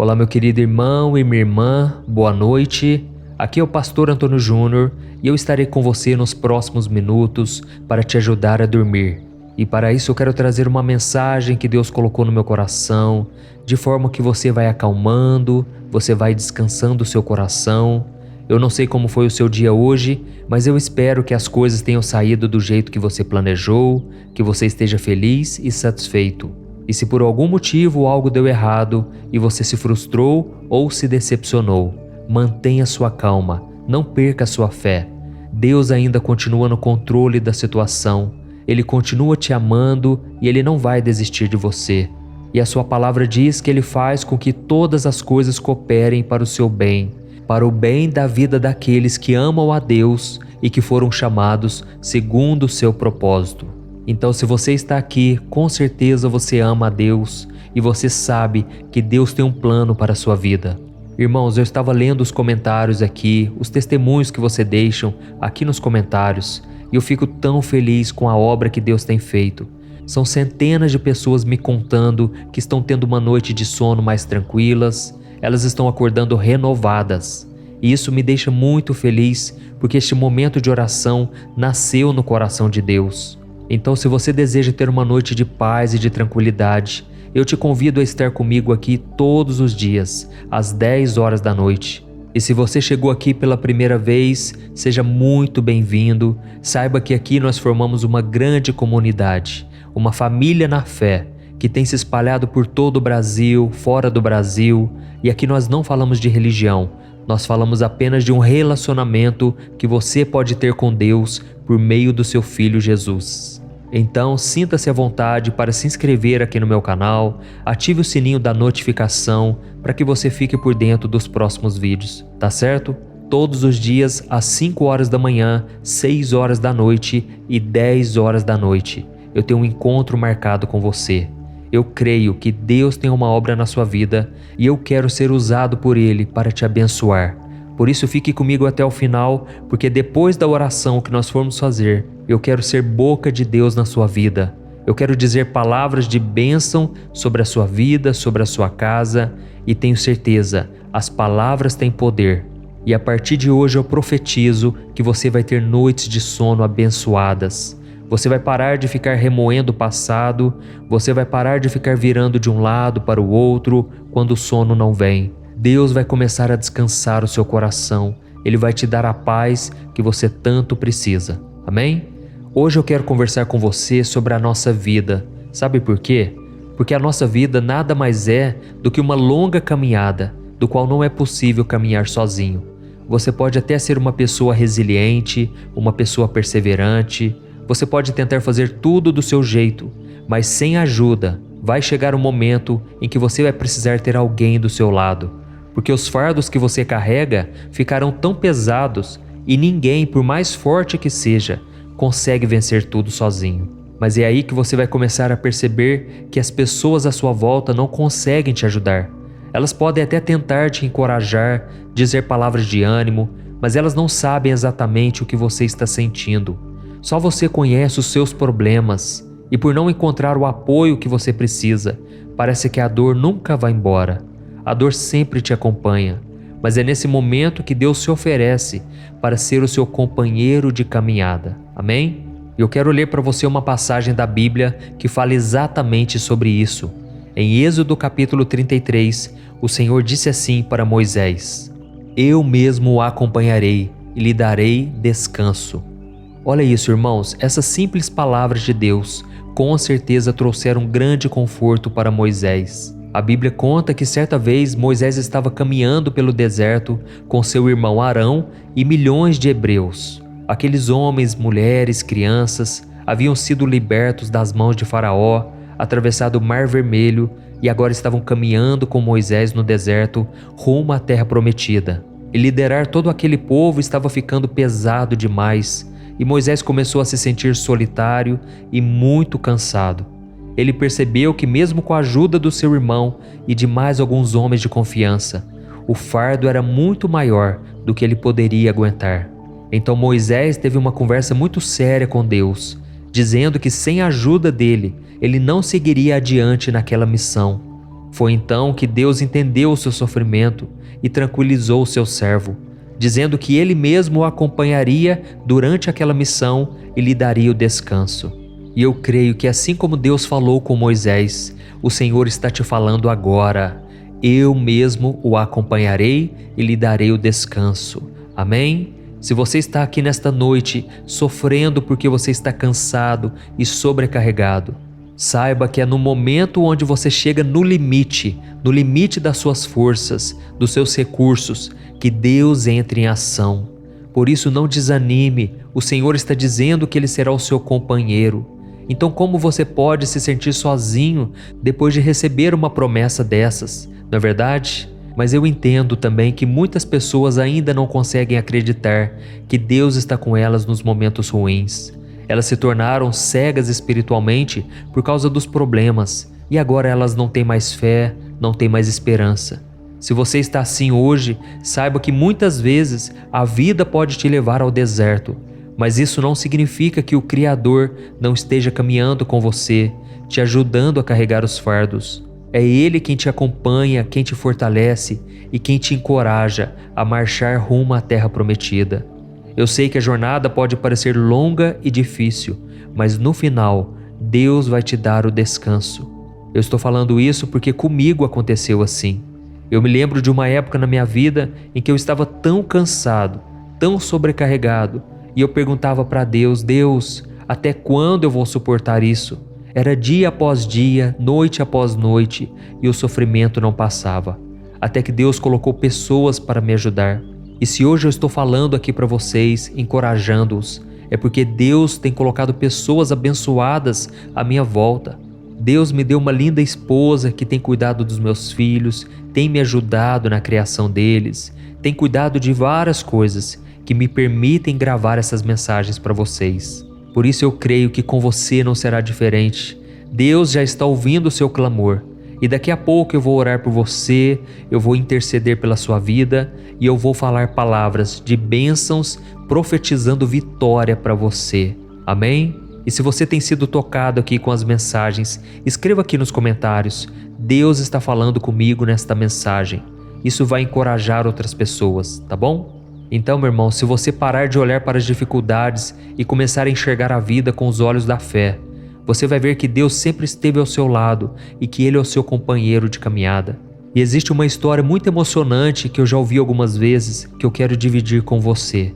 Olá, meu querido irmão e minha irmã, boa noite. Aqui é o pastor Antônio Júnior e eu estarei com você nos próximos minutos para te ajudar a dormir. E para isso eu quero trazer uma mensagem que Deus colocou no meu coração, de forma que você vai acalmando, você vai descansando o seu coração. Eu não sei como foi o seu dia hoje, mas eu espero que as coisas tenham saído do jeito que você planejou, que você esteja feliz e satisfeito. E se por algum motivo algo deu errado e você se frustrou ou se decepcionou, mantenha sua calma, não perca sua fé. Deus ainda continua no controle da situação. Ele continua te amando e Ele não vai desistir de você. E a sua palavra diz que Ele faz com que todas as coisas cooperem para o seu bem, para o bem da vida daqueles que amam a Deus e que foram chamados segundo o seu propósito. Então, se você está aqui, com certeza você ama a Deus e você sabe que Deus tem um plano para a sua vida. Irmãos, eu estava lendo os comentários aqui, os testemunhos que você deixam aqui nos comentários, e eu fico tão feliz com a obra que Deus tem feito. São centenas de pessoas me contando que estão tendo uma noite de sono mais tranquilas, elas estão acordando renovadas. E isso me deixa muito feliz, porque este momento de oração nasceu no coração de Deus. Então, se você deseja ter uma noite de paz e de tranquilidade, eu te convido a estar comigo aqui todos os dias, às 10 horas da noite. E se você chegou aqui pela primeira vez, seja muito bem-vindo. Saiba que aqui nós formamos uma grande comunidade, uma família na fé, que tem se espalhado por todo o Brasil, fora do Brasil. E aqui nós não falamos de religião, nós falamos apenas de um relacionamento que você pode ter com Deus por meio do seu Filho Jesus. Então, sinta-se à vontade para se inscrever aqui no meu canal, ative o sininho da notificação para que você fique por dentro dos próximos vídeos, tá certo? Todos os dias às 5 horas da manhã, 6 horas da noite e 10 horas da noite, eu tenho um encontro marcado com você. Eu creio que Deus tem uma obra na sua vida e eu quero ser usado por Ele para te abençoar. Por isso fique comigo até o final, porque depois da oração que nós formos fazer, eu quero ser boca de Deus na sua vida. Eu quero dizer palavras de bênção sobre a sua vida, sobre a sua casa, e tenho certeza, as palavras têm poder. E a partir de hoje eu profetizo que você vai ter noites de sono abençoadas. Você vai parar de ficar remoendo o passado, você vai parar de ficar virando de um lado para o outro quando o sono não vem. Deus vai começar a descansar o seu coração, Ele vai te dar a paz que você tanto precisa. Amém? Hoje eu quero conversar com você sobre a nossa vida. Sabe por quê? Porque a nossa vida nada mais é do que uma longa caminhada, do qual não é possível caminhar sozinho. Você pode até ser uma pessoa resiliente, uma pessoa perseverante, você pode tentar fazer tudo do seu jeito, mas sem ajuda, vai chegar um momento em que você vai precisar ter alguém do seu lado, porque os fardos que você carrega ficarão tão pesados e ninguém, por mais forte que seja, consegue vencer tudo sozinho. Mas é aí que você vai começar a perceber que as pessoas à sua volta não conseguem te ajudar. Elas podem até tentar te encorajar, dizer palavras de ânimo, mas elas não sabem exatamente o que você está sentindo. Só você conhece os seus problemas, e por não encontrar o apoio que você precisa, parece que a dor nunca vai embora. A dor sempre te acompanha, mas é nesse momento que Deus se oferece para ser o seu companheiro de caminhada. Amém? Eu quero ler para você uma passagem da Bíblia que fala exatamente sobre isso. Em Êxodo capítulo 33, o Senhor disse assim para Moisés: Eu mesmo o acompanharei e lhe darei descanso. Olha isso, irmãos, essas simples palavras de Deus com certeza trouxeram grande conforto para Moisés. A Bíblia conta que certa vez Moisés estava caminhando pelo deserto com seu irmão Arão e milhões de hebreus. Aqueles homens, mulheres, crianças haviam sido libertos das mãos de Faraó, atravessado o Mar Vermelho e agora estavam caminhando com Moisés no deserto rumo à Terra Prometida. E liderar todo aquele povo estava ficando pesado demais. E Moisés começou a se sentir solitário e muito cansado. Ele percebeu que mesmo com a ajuda do seu irmão e de mais alguns homens de confiança, o fardo era muito maior do que ele poderia aguentar. Então Moisés teve uma conversa muito séria com Deus, dizendo que sem a ajuda dele, ele não seguiria adiante naquela missão. Foi então que Deus entendeu o seu sofrimento e tranquilizou o seu servo, dizendo que ele mesmo o acompanharia durante aquela missão e lhe daria o descanso. E eu creio que assim como Deus falou com Moisés, o Senhor está te falando agora: eu mesmo o acompanharei e lhe darei o descanso. Amém? Se você está aqui nesta noite sofrendo porque você está cansado e sobrecarregado, saiba que é no momento onde você chega no limite das suas forças, dos seus recursos, que Deus entra em ação. Por isso não desanime, o Senhor está dizendo que Ele será o seu companheiro. Então como você pode se sentir sozinho depois de receber uma promessa dessas? Não é verdade? Mas eu entendo também que muitas pessoas ainda não conseguem acreditar que Deus está com elas nos momentos ruins. Elas se tornaram cegas espiritualmente por causa dos problemas e agora elas não têm mais fé, não têm mais esperança. Se você está assim hoje, saiba que muitas vezes a vida pode te levar ao deserto, mas isso não significa que o Criador não esteja caminhando com você, te ajudando a carregar os fardos. É Ele quem te acompanha, quem te fortalece e quem te encoraja a marchar rumo à terra prometida. Eu sei que a jornada pode parecer longa e difícil, mas no final, Deus vai te dar o descanso. Eu estou falando isso porque comigo aconteceu assim. Eu me lembro de uma época na minha vida em que eu estava tão cansado, tão sobrecarregado, e eu perguntava para Deus: Deus, até quando eu vou suportar isso? Era dia após dia, noite após noite, e o sofrimento não passava. Até que Deus colocou pessoas para me ajudar. E se hoje eu estou falando aqui para vocês, encorajando-os, é porque Deus tem colocado pessoas abençoadas à minha volta. Deus me deu uma linda esposa que tem cuidado dos meus filhos, tem me ajudado na criação deles, tem cuidado de várias coisas que me permitem gravar essas mensagens para vocês. Por isso eu creio que com você não será diferente. Deus já está ouvindo o seu clamor. E daqui a pouco eu vou orar por você, eu vou interceder pela sua vida e eu vou falar palavras de bênçãos, profetizando vitória para você. Amém? E se você tem sido tocado aqui com as mensagens, escreva aqui nos comentários: Deus está falando comigo nesta mensagem. Isso vai encorajar outras pessoas, tá bom? Então, meu irmão, se você parar de olhar para as dificuldades e começar a enxergar a vida com os olhos da fé, você vai ver que Deus sempre esteve ao seu lado e que Ele é o seu companheiro de caminhada. E existe uma história muito emocionante que eu já ouvi algumas vezes que eu quero dividir com você.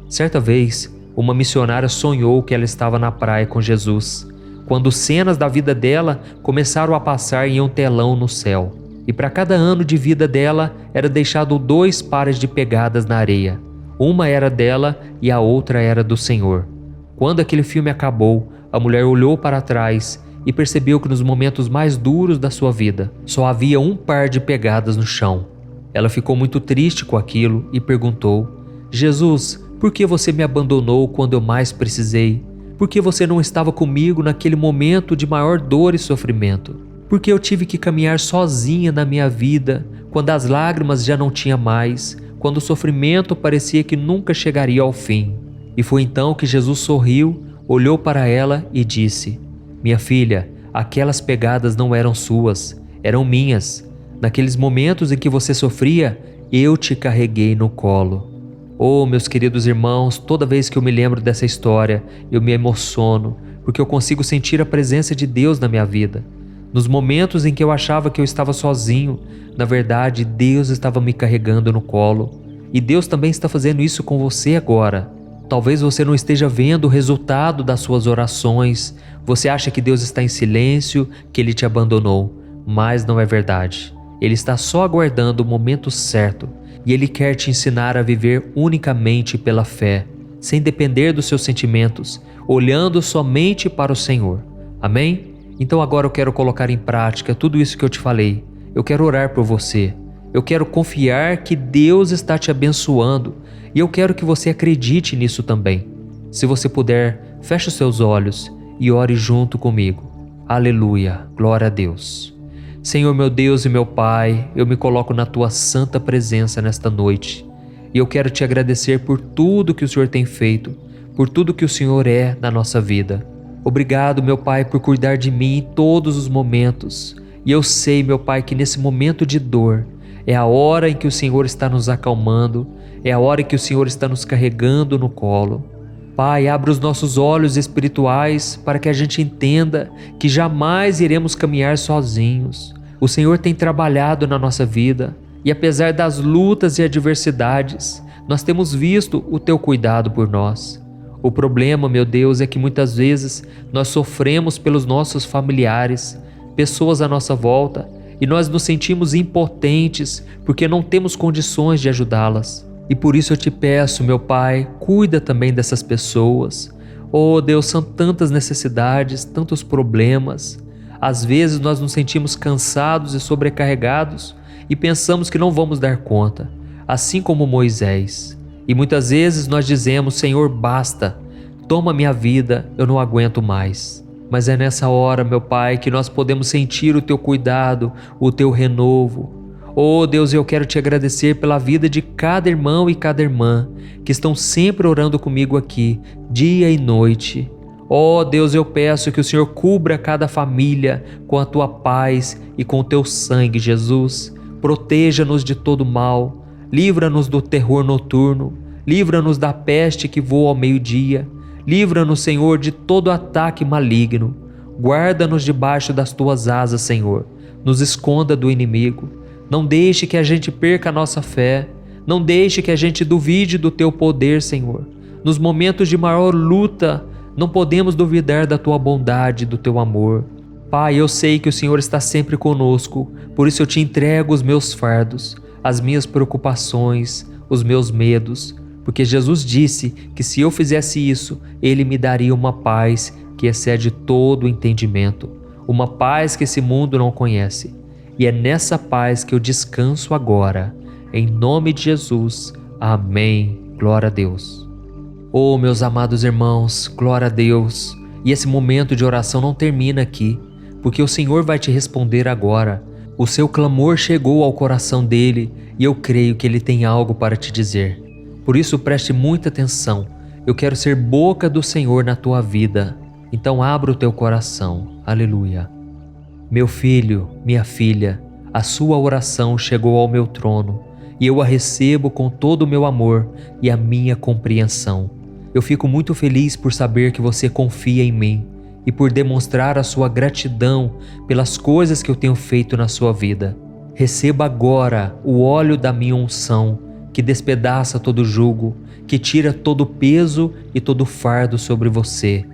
Certa vez, uma missionária sonhou que ela estava na praia com Jesus, quando cenas da vida dela começaram a passar em um telão no céu. E para cada ano de vida dela era deixado 2 pares de pegadas na areia. Uma era dela e a outra era do Senhor. Quando aquele filme acabou, a mulher olhou para trás e percebeu que nos momentos mais duros da sua vida, só havia 1 par de pegadas no chão. Ela ficou muito triste com aquilo e perguntou: Jesus, por que você me abandonou quando eu mais precisei? Por que você não estava comigo naquele momento de maior dor e sofrimento? Por que eu tive que caminhar sozinha na minha vida, quando as lágrimas já não tinha mais, quando o sofrimento parecia que nunca chegaria ao fim? E foi então que Jesus sorriu, olhou para ela e disse: Minha filha, aquelas pegadas não eram suas, eram minhas. Naqueles momentos em que você sofria, eu te carreguei no colo. Oh, meus queridos irmãos, toda vez que eu me lembro dessa história, eu me emociono, porque eu consigo sentir a presença de Deus na minha vida. Nos momentos em que eu achava que eu estava sozinho, na verdade, Deus estava me carregando no colo. E Deus também está fazendo isso com você agora. Talvez você não esteja vendo o resultado das suas orações. Você acha que Deus está em silêncio, que Ele te abandonou. Mas não é verdade. Ele está só aguardando o momento certo. E Ele quer te ensinar a viver unicamente pela fé, sem depender dos seus sentimentos, olhando somente para o Senhor. Amém? Então agora eu quero colocar em prática tudo isso que eu te falei. Eu quero orar por você. Eu quero confiar que Deus está te abençoando e eu quero que você acredite nisso também. Se você puder, feche os seus olhos e ore junto comigo. Aleluia, glória a Deus. Senhor meu Deus e meu Pai, eu me coloco na Tua santa presença nesta noite e eu quero te agradecer por tudo que o Senhor tem feito, por tudo que o Senhor é na nossa vida. Obrigado, meu Pai, por cuidar de mim em todos os momentos. E eu sei, meu Pai, que nesse momento de dor é a hora em que o Senhor está nos acalmando, é a hora em que o Senhor está nos carregando no colo. Pai, abre os nossos olhos espirituais para que a gente entenda que jamais iremos caminhar sozinhos. O Senhor tem trabalhado na nossa vida e apesar das lutas e adversidades, nós temos visto o Teu cuidado por nós. O problema, meu Deus, é que muitas vezes nós sofremos pelos nossos familiares, pessoas à nossa volta, e nós nos sentimos impotentes porque não temos condições de ajudá-las. E por isso eu te peço, meu Pai, cuida também dessas pessoas. Oh Deus, são tantas necessidades, tantos problemas. Às vezes nós nos sentimos cansados e sobrecarregados e pensamos que não vamos dar conta, assim como Moisés. E muitas vezes nós dizemos: Senhor, basta, toma minha vida, eu não aguento mais. Mas é nessa hora, meu Pai, que nós podemos sentir o Teu cuidado, o Teu renovo. Oh Deus, eu quero Te agradecer pela vida de cada irmão e cada irmã que estão sempre orando comigo aqui, dia e noite. Oh Deus, eu peço que o Senhor cubra cada família com a Tua paz e com o Teu sangue, Jesus. Proteja-nos de todo mal, livra-nos do terror noturno, livra-nos da peste que voa ao meio-dia, livra-nos, Senhor, de todo ataque maligno. Guarda-nos debaixo das Tuas asas, Senhor. Nos esconda do inimigo. Não deixe que a gente perca a nossa fé. Não deixe que a gente duvide do Teu poder, Senhor. Nos momentos de maior luta, não podemos duvidar da Tua bondade, do Teu amor. Pai, eu sei que o Senhor está sempre conosco, por isso eu Te entrego os meus fardos, as minhas preocupações, os meus medos, porque Jesus disse que se eu fizesse isso, Ele me daria uma paz que excede todo o entendimento, uma paz que esse mundo não conhece. E é nessa paz que eu descanso agora, em nome de Jesus. Amém. Glória a Deus. Oh, meus amados irmãos, glória a Deus. E esse momento de oração não termina aqui, porque o Senhor vai te responder agora. O seu clamor chegou ao coração dele e eu creio que ele tem algo para te dizer. Por isso preste muita atenção. Eu quero ser boca do Senhor na tua vida. Então abra o teu coração. Aleluia. Meu filho, minha filha, a sua oração chegou ao meu trono e eu a recebo com todo o meu amor e a minha compreensão. Eu fico muito feliz por saber que você confia em mim e por demonstrar a sua gratidão pelas coisas que eu tenho feito na sua vida. Receba agora o óleo da minha unção, que despedaça todo jugo, que tira todo o peso e todo o fardo sobre você.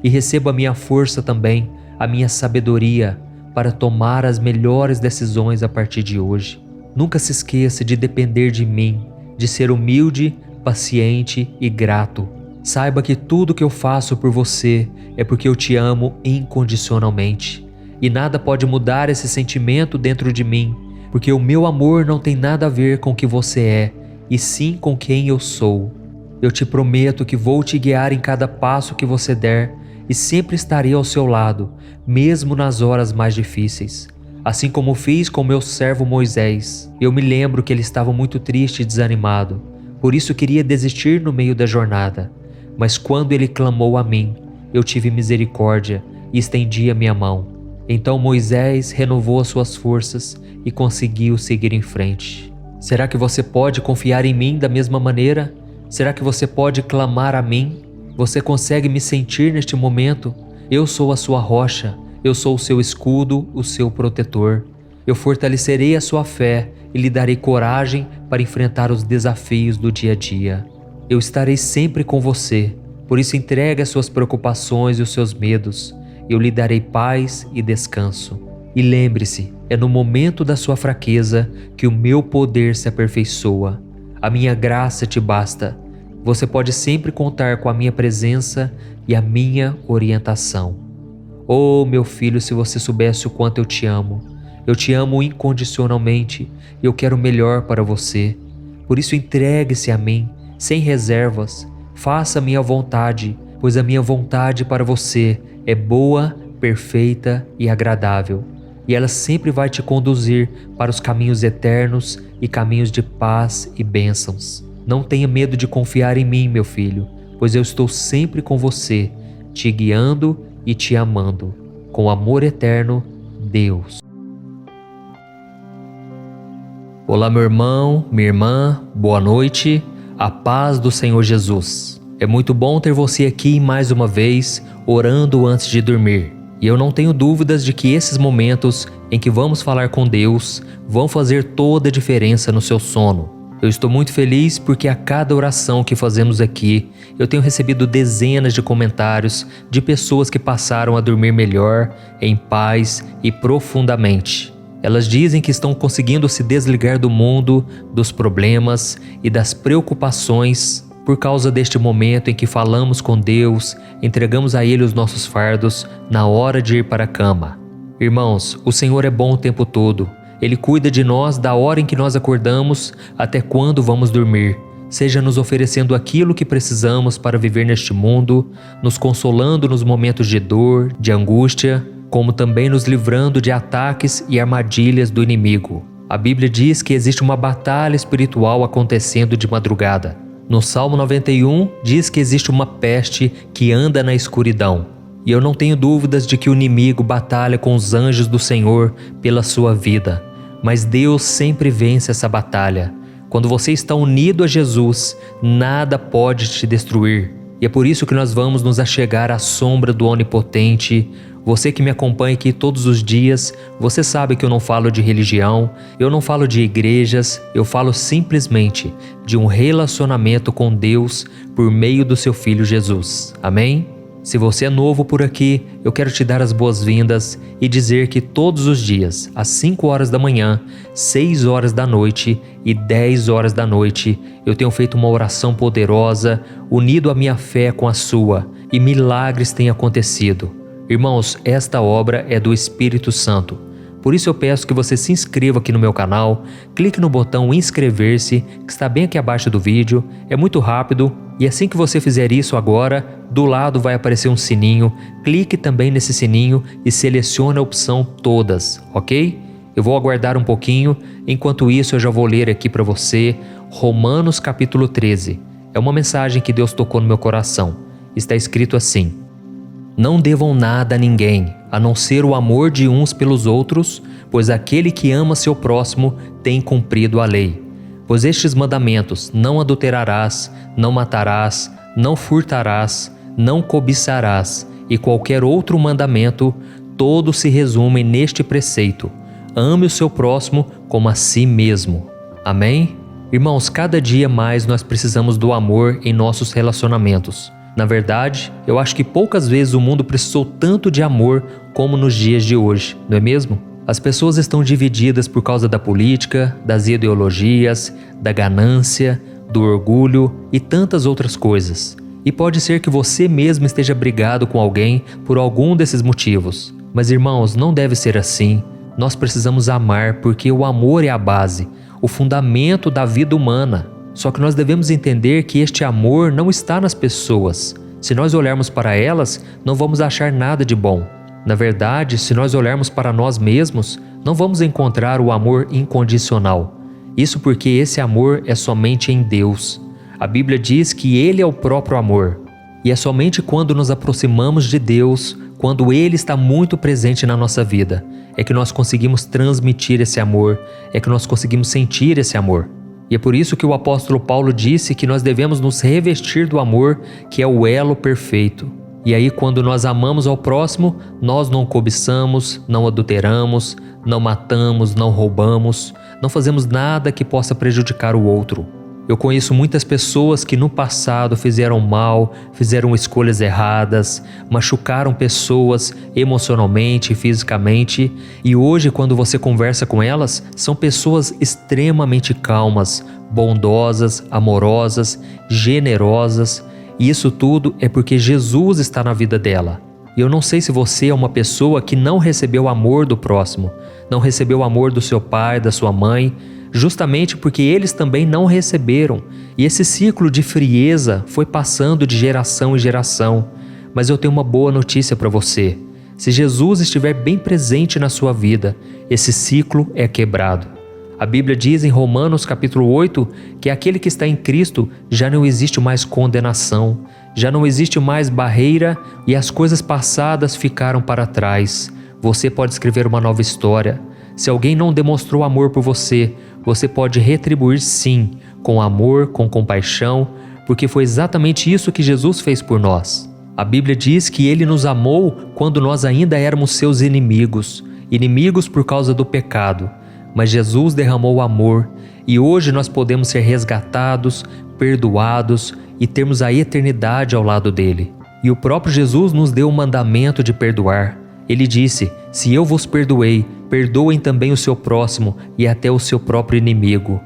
E receba a minha força também, a minha sabedoria, para tomar as melhores decisões a partir de hoje. Nunca se esqueça de depender de mim, de ser humilde, paciente e grato. Saiba que tudo que eu faço por você é porque eu te amo incondicionalmente. E nada pode mudar esse sentimento dentro de mim, porque o meu amor não tem nada a ver com o que você é, e sim com quem eu sou. Eu te prometo que vou te guiar em cada passo que você der e sempre estarei ao seu lado, mesmo nas horas mais difíceis. Assim como fiz com meu servo Moisés. Eu me lembro que ele estava muito triste e desanimado, por isso queria desistir no meio da jornada. Mas quando ele clamou a mim, eu tive misericórdia e estendi a minha mão. Então Moisés renovou as suas forças e conseguiu seguir em frente. Será que você pode confiar em mim da mesma maneira? Será que você pode clamar a mim? Você consegue me sentir neste momento? Eu sou a sua rocha, eu sou o seu escudo, o seu protetor. Eu fortalecerei a sua fé e lhe darei coragem para enfrentar os desafios do dia a dia. Eu estarei sempre com você, por isso entregue as suas preocupações e os seus medos. Eu lhe darei paz e descanso. E lembre-se, é no momento da sua fraqueza que o meu poder se aperfeiçoa. A minha graça te basta. Você pode sempre contar com a minha presença e a minha orientação. Oh, meu filho, se você soubesse o quanto eu te amo. Eu te amo incondicionalmente e eu quero o melhor para você. Por isso entregue-se a mim, sem reservas. Faça a minha vontade, pois a minha vontade para você é boa, perfeita e agradável. E ela sempre vai te conduzir para os caminhos eternos e caminhos de paz e bênçãos. Não tenha medo de confiar em mim, meu filho, pois eu estou sempre com você, te guiando e te amando. Com amor eterno, Deus. Olá, meu irmão, minha irmã, boa noite, a paz do Senhor Jesus. É muito bom ter você aqui mais uma vez, orando antes de dormir. E eu não tenho dúvidas de que esses momentos em que vamos falar com Deus vão fazer toda a diferença no seu sono. Eu estou muito feliz porque a cada oração que fazemos aqui, eu tenho recebido dezenas de comentários de pessoas que passaram a dormir melhor, em paz e profundamente. Elas dizem que estão conseguindo se desligar do mundo, dos problemas e das preocupações por causa deste momento em que falamos com Deus, entregamos a Ele os nossos fardos na hora de ir para a cama. Irmãos, o Senhor é bom o tempo todo Ele cuida de nós da hora em que nós acordamos até quando vamos dormir, seja nos oferecendo aquilo que precisamos para viver neste mundo, nos consolando nos momentos de dor, de angústia, como também nos livrando de ataques e armadilhas do inimigo. A Bíblia diz que existe uma batalha espiritual acontecendo de madrugada. No Salmo 91 diz que existe uma peste que anda na escuridão. E eu não tenho dúvidas de que o inimigo batalha com os anjos do Senhor pela sua vida. Mas Deus sempre vence essa batalha. Quando você está unido a Jesus, nada pode te destruir. E é por isso que nós vamos nos achegar à sombra do Onipotente. Você que me acompanha aqui todos os dias, você sabe que eu não falo de religião, eu não falo de igrejas, eu falo simplesmente de um relacionamento com Deus por meio do seu Filho Jesus. Amém? Se você é novo por aqui, eu quero te dar as boas-vindas e dizer que todos os dias, às 5 horas da manhã, 6 horas da noite e 10 horas da noite, eu tenho feito uma oração poderosa, unido a minha fé com a sua, e milagres têm acontecido. Irmãos, esta obra é do Espírito Santo. Por isso eu peço que você se inscreva aqui no meu canal, clique no botão inscrever-se, que está bem aqui abaixo do vídeo, é muito rápido, e assim que você fizer isso agora, do lado vai aparecer um sininho, clique também nesse sininho e selecione a opção todas, ok? Eu vou aguardar um pouquinho, enquanto isso eu já vou ler aqui para você Romanos capítulo 13. É uma mensagem que Deus tocou no meu coração. Está escrito assim: Não devam nada a ninguém, a não ser o amor de uns pelos outros, pois aquele que ama seu próximo tem cumprido a lei. Pois estes mandamentos: não adulterarás, não matarás, não furtarás, não cobiçarás, e qualquer outro mandamento, todos se resumem neste preceito: ame o seu próximo como a si mesmo. Amém? Irmãos, cada dia mais nós precisamos do amor em nossos relacionamentos. Na verdade, eu acho que poucas vezes o mundo precisou tanto de amor como nos dias de hoje, não é mesmo? As pessoas estão divididas por causa da política, das ideologias, da ganância, do orgulho e tantas outras coisas. E pode ser que você mesmo esteja brigado com alguém por algum desses motivos. Mas irmãos, não deve ser assim. Nós precisamos amar porque o amor é a base, o fundamento da vida humana. Só que nós devemos entender que este amor não está nas pessoas. Se nós olharmos para elas, não vamos achar nada de bom. Na verdade, se nós olharmos para nós mesmos, não vamos encontrar o amor incondicional. Isso porque esse amor é somente em Deus. A Bíblia diz que Ele é o próprio amor. E é somente quando nos aproximamos de Deus, quando Ele está muito presente na nossa vida, é que nós conseguimos transmitir esse amor, é que nós conseguimos sentir esse amor. E é por isso que o apóstolo Paulo disse que nós devemos nos revestir do amor, que é o elo perfeito. E aí, quando nós amamos ao próximo, nós não cobiçamos, não adulteramos, não matamos, não roubamos, não fazemos nada que possa prejudicar o outro. Eu conheço muitas pessoas que no passado fizeram mal, fizeram escolhas erradas, machucaram pessoas emocionalmente e fisicamente, e hoje, quando você conversa com elas, são pessoas extremamente calmas, bondosas, amorosas, generosas, e isso tudo é porque Jesus está na vida dela. E eu não sei se você é uma pessoa que não recebeu o amor do próximo, não recebeu o amor do seu pai, da sua mãe, justamente porque eles também não receberam. E esse ciclo de frieza foi passando de geração em geração. Mas eu tenho uma boa notícia para você. Se Jesus estiver bem presente na sua vida, esse ciclo é quebrado. A Bíblia diz em Romanos capítulo 8 que aquele que está em Cristo já não existe mais condenação, já não existe mais barreira e as coisas passadas ficaram para trás. Você pode escrever uma nova história. Se alguém não demonstrou amor por você, você pode retribuir sim, com amor, com compaixão, porque foi exatamente isso que Jesus fez por nós. A Bíblia diz que Ele nos amou quando nós ainda éramos seus inimigos, inimigos por causa do pecado. Mas Jesus derramou amor e hoje nós podemos ser resgatados, perdoados e termos a eternidade ao lado dele. E o próprio Jesus nos deu o mandamento de perdoar. Ele disse: se eu vos perdoei, perdoem também o seu próximo e até o seu próprio inimigo.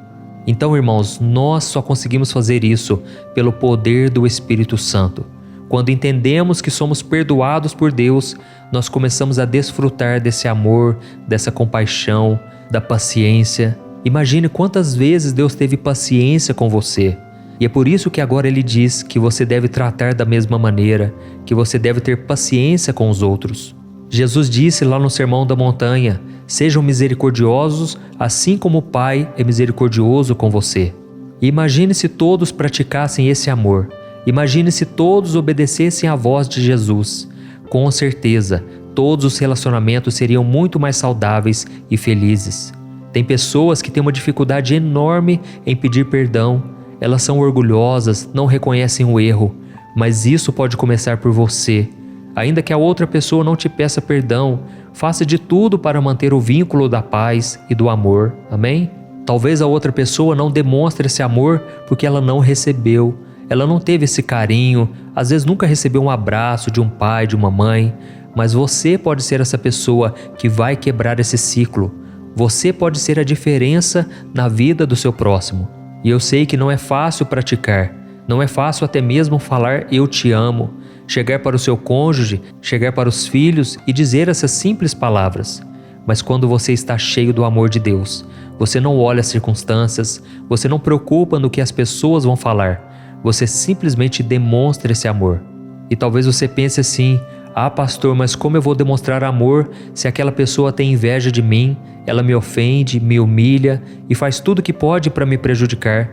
Então, irmãos, nós só conseguimos fazer isso pelo poder do Espírito Santo. Quando entendemos que somos perdoados por Deus, nós começamos a desfrutar desse amor, dessa compaixão, da paciência. Imagine quantas vezes Deus teve paciência com você. E é por isso que agora Ele diz que você deve tratar da mesma maneira, que você deve ter paciência com os outros. Jesus disse lá no Sermão da Montanha: sejam misericordiosos, assim como o Pai é misericordioso com você. E imagine se todos praticassem esse amor. Imagine se todos obedecessem à voz de Jesus. Com certeza, todos os relacionamentos seriam muito mais saudáveis e felizes. Tem pessoas que têm uma dificuldade enorme em pedir perdão. Elas são orgulhosas, não reconhecem o erro, mas isso pode começar por você. Ainda que a outra pessoa não te peça perdão, faça de tudo para manter o vínculo da paz e do amor. Amém? Talvez a outra pessoa não demonstre esse amor porque ela não recebeu, ela não teve esse carinho, às vezes nunca recebeu um abraço de um pai, de uma mãe, mas você pode ser essa pessoa que vai quebrar esse ciclo. Você pode ser a diferença na vida do seu próximo. E eu sei que não é fácil praticar, não é fácil até mesmo falar eu te amo, chegar para o seu cônjuge, chegar para os filhos e dizer essas simples palavras. Mas quando você está cheio do amor de Deus, você não olha as circunstâncias, você não preocupa no que as pessoas vão falar, você simplesmente demonstra esse amor. E talvez você pense assim: ah, pastor, mas como eu vou demonstrar amor se aquela pessoa tem inveja de mim, ela me ofende, me humilha e faz tudo o que pode para me prejudicar?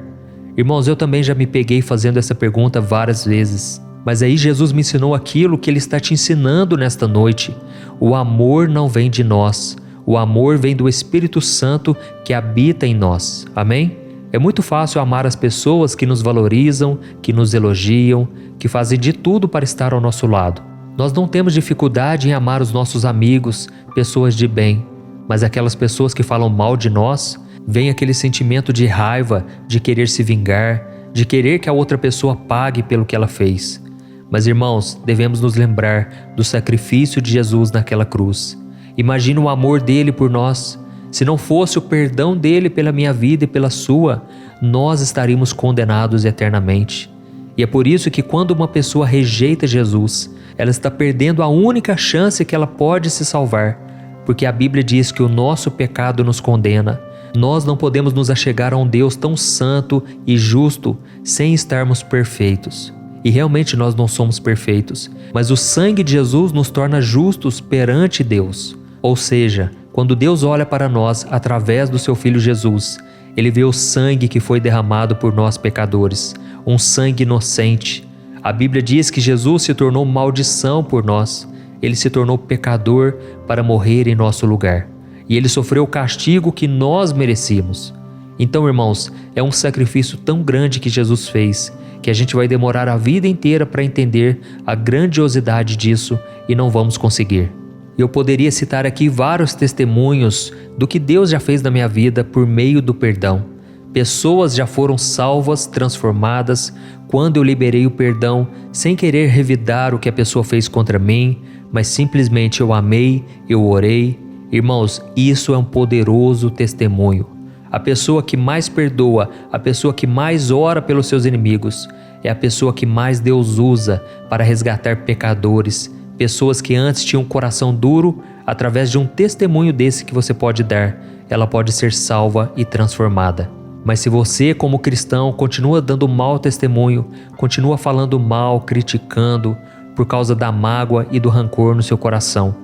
Irmãos, eu também já me peguei fazendo essa pergunta várias vezes. Mas aí Jesus me ensinou aquilo que Ele está te ensinando nesta noite. O amor não vem de nós. O amor vem do Espírito Santo que habita em nós. Amém? É muito fácil amar as pessoas que nos valorizam, que nos elogiam, que fazem de tudo para estar ao nosso lado. Nós não temos dificuldade em amar os nossos amigos, pessoas de bem. Mas aquelas pessoas que falam mal de nós, vem aquele sentimento de raiva, de querer se vingar, de querer que a outra pessoa pague pelo que ela fez. Mas irmãos, devemos nos lembrar do sacrifício de Jesus naquela cruz. Imagina o amor dele por nós. Se não fosse o perdão dele pela minha vida e pela sua, nós estaríamos condenados eternamente. E é por isso que quando uma pessoa rejeita Jesus, ela está perdendo a única chance que ela pode se salvar. Porque a Bíblia diz que o nosso pecado nos condena. Nós não podemos nos achegar a um Deus tão santo e justo sem estarmos perfeitos. E realmente nós não somos perfeitos, mas o sangue de Jesus nos torna justos perante Deus. Ou seja, quando Deus olha para nós através do seu Filho Jesus, Ele vê o sangue que foi derramado por nós pecadores, um sangue inocente. A Bíblia diz que Jesus se tornou maldição por nós. Ele se tornou pecador para morrer em nosso lugar. E Ele sofreu o castigo que nós merecíamos. Então, irmãos, é um sacrifício tão grande que Jesus fez, que a gente vai demorar a vida inteira para entender a grandiosidade disso e não vamos conseguir. Eu poderia citar aqui vários testemunhos do que Deus já fez na minha vida por meio do perdão. Pessoas já foram salvas, transformadas, quando eu liberei o perdão, sem querer revidar o que a pessoa fez contra mim, mas simplesmente eu amei, eu orei. Irmãos, isso é um poderoso testemunho. A pessoa que mais perdoa, a pessoa que mais ora pelos seus inimigos, é a pessoa que mais Deus usa para resgatar pecadores, pessoas que antes tinham um coração duro. Através de um testemunho desse que você pode dar, ela pode ser salva e transformada. Mas se você, como cristão, continua dando mau testemunho, continua falando mal, criticando, por causa da mágoa e do rancor no seu coração,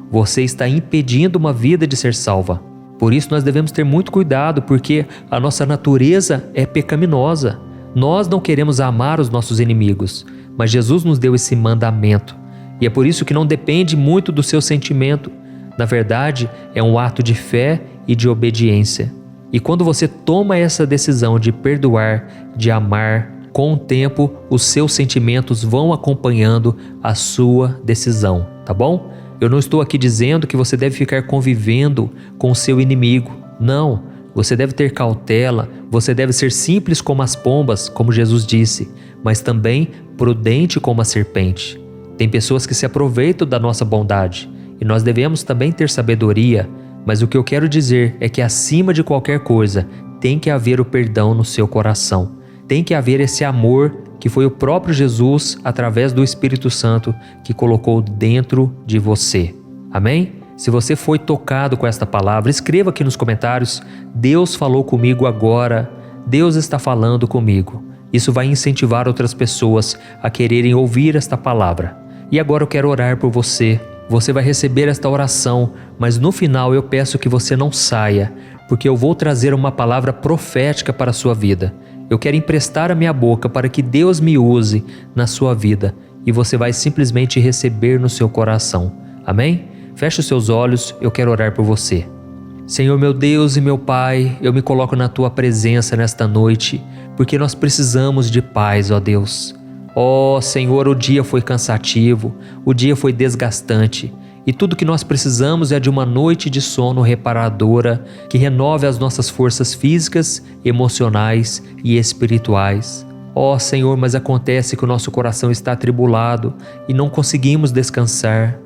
você está impedindo uma vida de ser salva. Por isso nós devemos ter muito cuidado, porque a nossa natureza é pecaminosa. Nós não queremos amar os nossos inimigos, mas Jesus nos deu esse mandamento. E é por isso que não depende muito do seu sentimento. Na verdade, é um ato de fé e de obediência. E quando você toma essa decisão de perdoar, de amar, com o tempo, os seus sentimentos vão acompanhando a sua decisão, tá bom? Eu não estou aqui dizendo que você deve ficar convivendo com o seu inimigo. Não, você deve ter cautela, você deve ser simples como as pombas, como Jesus disse, mas também prudente como a serpente. Tem pessoas que se aproveitam da nossa bondade e nós devemos também ter sabedoria, mas o que eu quero dizer é que acima de qualquer coisa tem que haver o perdão no seu coração. Tem que haver esse amor que foi o próprio Jesus, através do Espírito Santo, que colocou dentro de você. Amém? Se você foi tocado com esta palavra, escreva aqui nos comentários: Deus falou comigo agora, Deus está falando comigo. Isso vai incentivar outras pessoas a quererem ouvir esta palavra. E agora eu quero orar por você. Você vai receber esta oração, mas no final eu peço que você não saia, porque eu vou trazer uma palavra profética para a sua vida. Eu quero emprestar a minha boca para que Deus me use na sua vida e você vai simplesmente receber no seu coração. Amém? Feche os seus olhos, eu quero orar por você. Senhor meu Deus e meu Pai, eu me coloco na Tua presença nesta noite, porque nós precisamos de paz, ó Deus. Ó Senhor, o dia foi cansativo, o dia foi desgastante, e tudo que nós precisamos é de uma noite de sono reparadora, que renove as nossas forças físicas, emocionais e espirituais. Ó Senhor, mas acontece que o nosso coração está atribulado e não conseguimos descansar.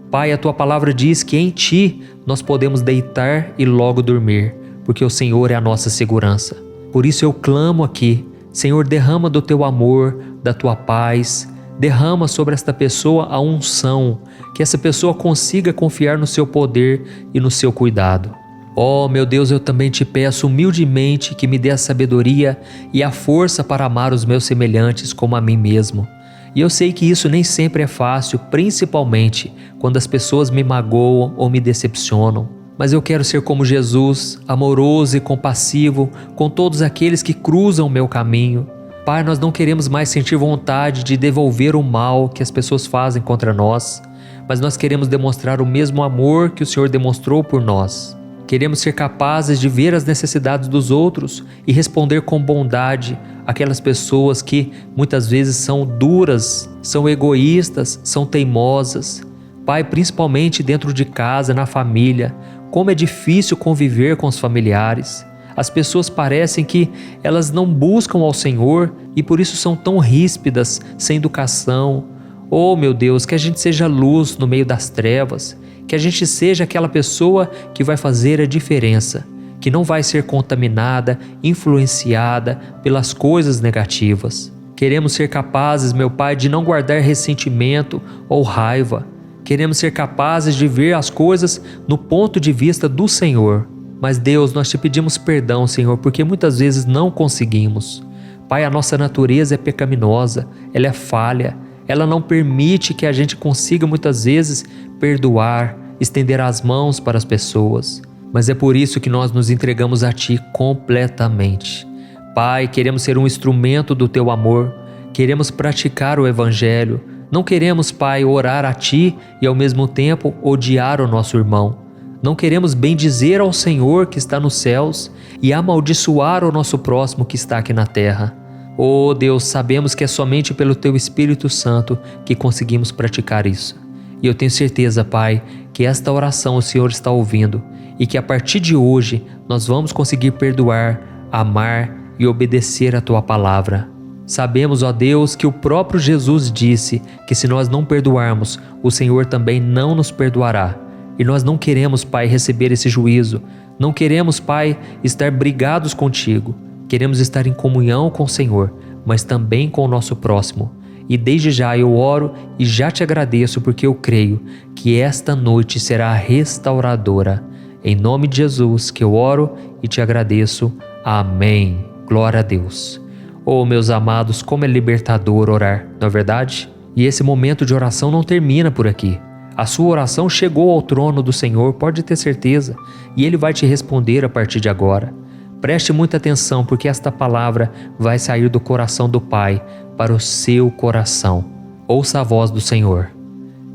Pai, a Tua palavra diz que em Ti nós podemos deitar e logo dormir, porque o Senhor é a nossa segurança. Por isso eu clamo aqui: Senhor, derrama do Teu amor, da Tua paz, derrama sobre esta pessoa a unção, que essa pessoa consiga confiar no Seu poder e no Seu cuidado. Oh, meu Deus, eu também Te peço humildemente que me dê a sabedoria e a força para amar os meus semelhantes como a mim mesmo. E eu sei que isso nem sempre é fácil, principalmente quando as pessoas me magoam ou me decepcionam. Mas eu quero ser como Jesus, amoroso e compassivo com todos aqueles que cruzam o meu caminho. Pai, nós não queremos mais sentir vontade de devolver o mal que as pessoas fazem contra nós, mas nós queremos demonstrar o mesmo amor que o Senhor demonstrou por nós. Queremos ser capazes de ver as necessidades dos outros e responder com bondade aquelas pessoas que muitas vezes são duras, são egoístas, são teimosas. Pai, principalmente dentro de casa, na família, como é difícil conviver com os familiares. As pessoas parecem que elas não buscam ao Senhor e por isso são tão ríspidas, sem educação. Oh, meu Deus, que a gente seja luz no meio das trevas, que a gente seja aquela pessoa que vai fazer a diferença, que não vai ser contaminada, influenciada pelas coisas negativas. Queremos ser capazes, meu Pai, de não guardar ressentimento ou raiva. Queremos ser capazes de ver as coisas no ponto de vista do Senhor. Mas Deus, nós Te pedimos perdão, Senhor, porque muitas vezes não conseguimos. Pai, a nossa natureza é pecaminosa, ela é falha, ela não permite que a gente consiga muitas vezes perdoar, estender as mãos para as pessoas. Mas é por isso que nós nos entregamos a Ti completamente. Pai, queremos ser um instrumento do Teu amor, queremos praticar o Evangelho. Não queremos, Pai, orar a Ti e ao mesmo tempo odiar o nosso irmão. Não queremos bendizer ao Senhor que está nos céus e amaldiçoar o nosso próximo que está aqui na terra. Oh Deus, sabemos que é somente pelo Teu Espírito Santo que conseguimos praticar isso. E eu tenho certeza, Pai, que esta oração o Senhor está ouvindo e que a partir de hoje nós vamos conseguir perdoar, amar e obedecer a Tua palavra. Sabemos, ó Deus, que o próprio Jesus disse que se nós não perdoarmos, o Senhor também não nos perdoará. E nós não queremos, Pai, receber esse juízo. Não queremos, Pai, estar brigados contigo. Queremos estar em comunhão com o Senhor, mas também com o nosso próximo. E desde já eu oro e já Te agradeço porque eu creio que esta noite será restauradora. Em nome de Jesus que eu oro e Te agradeço. Amém. Glória a Deus. Oh, meus amados, como é libertador orar, não é verdade? E esse momento de oração não termina por aqui. A sua oração chegou ao trono do Senhor, pode ter certeza, e Ele vai te responder a partir de agora. Preste muita atenção, porque esta palavra vai sair do coração do Pai para o seu coração. Ouça a voz do Senhor.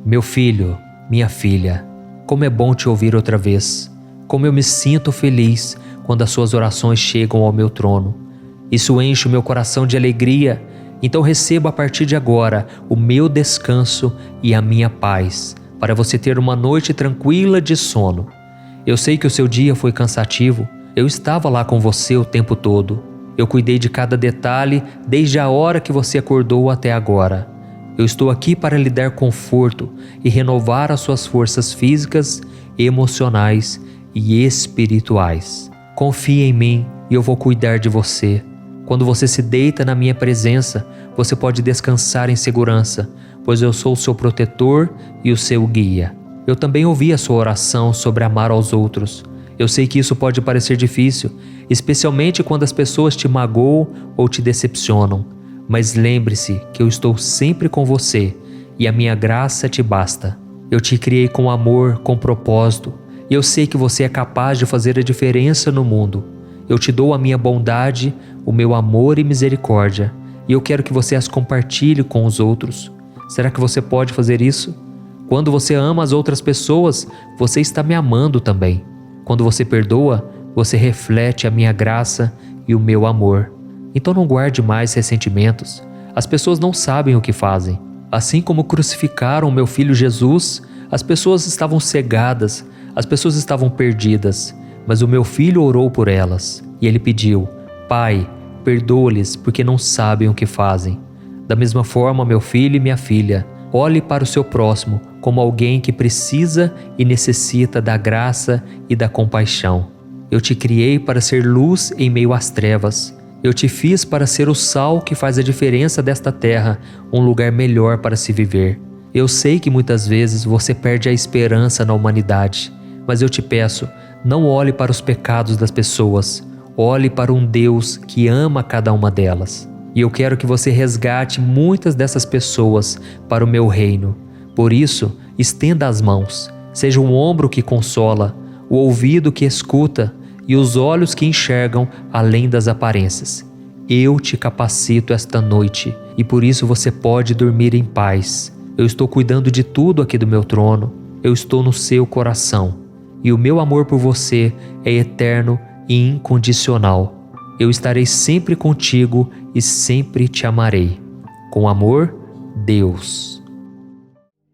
Meu filho, minha filha, como é bom te ouvir outra vez. Como eu me sinto feliz quando as suas orações chegam ao meu trono. Isso enche o meu coração de alegria. Então receba a partir de agora o meu descanso e a minha paz, para você ter uma noite tranquila de sono. Eu sei que o seu dia foi cansativo. Eu estava lá com você o tempo todo. Eu cuidei de cada detalhe desde a hora que você acordou até agora. Eu estou aqui para lhe dar conforto e renovar as suas forças físicas, emocionais e espirituais. Confie em mim e eu vou cuidar de você. Quando você se deita na minha presença, você pode descansar em segurança, pois eu sou o seu protetor e o seu guia. Eu também ouvi a sua oração sobre amar aos outros. Eu sei que isso pode parecer difícil, especialmente quando as pessoas te magoam ou te decepcionam. Mas lembre-se que eu estou sempre com você e a minha graça te basta. Eu te criei com amor, com propósito, e eu sei que você é capaz de fazer a diferença no mundo. Eu te dou a minha bondade, o meu amor e misericórdia, e eu quero que você as compartilhe com os outros. Será que você pode fazer isso? Quando você ama as outras pessoas, você está me amando também. Quando você perdoa, você reflete a minha graça e o meu amor. Então não guarde mais ressentimentos. As pessoas não sabem o que fazem. Assim como crucificaram meu filho Jesus, as pessoas estavam cegadas, as pessoas estavam perdidas, mas o meu filho orou por elas e ele pediu: Pai, perdoa-lhes porque não sabem o que fazem. Da mesma forma, meu filho e minha filha, olhe para o seu próximo como alguém que precisa e necessita da graça e da compaixão. Eu te criei para ser luz em meio às trevas. Eu te fiz para ser o sal que faz a diferença desta terra, um lugar melhor para se viver. Eu sei que muitas vezes você perde a esperança na humanidade, mas eu te peço, não olhe para os pecados das pessoas, olhe para um Deus que ama cada uma delas. E eu quero que você resgate muitas dessas pessoas para o meu reino. Por isso, estenda as mãos, seja um ombro que consola, o ouvido que escuta e os olhos que enxergam além das aparências. Eu te capacito esta noite e por isso você pode dormir em paz. Eu estou cuidando de tudo aqui do meu trono, eu estou no seu coração e o meu amor por você é eterno e incondicional. Eu estarei sempre contigo e sempre te amarei. Com amor, Deus.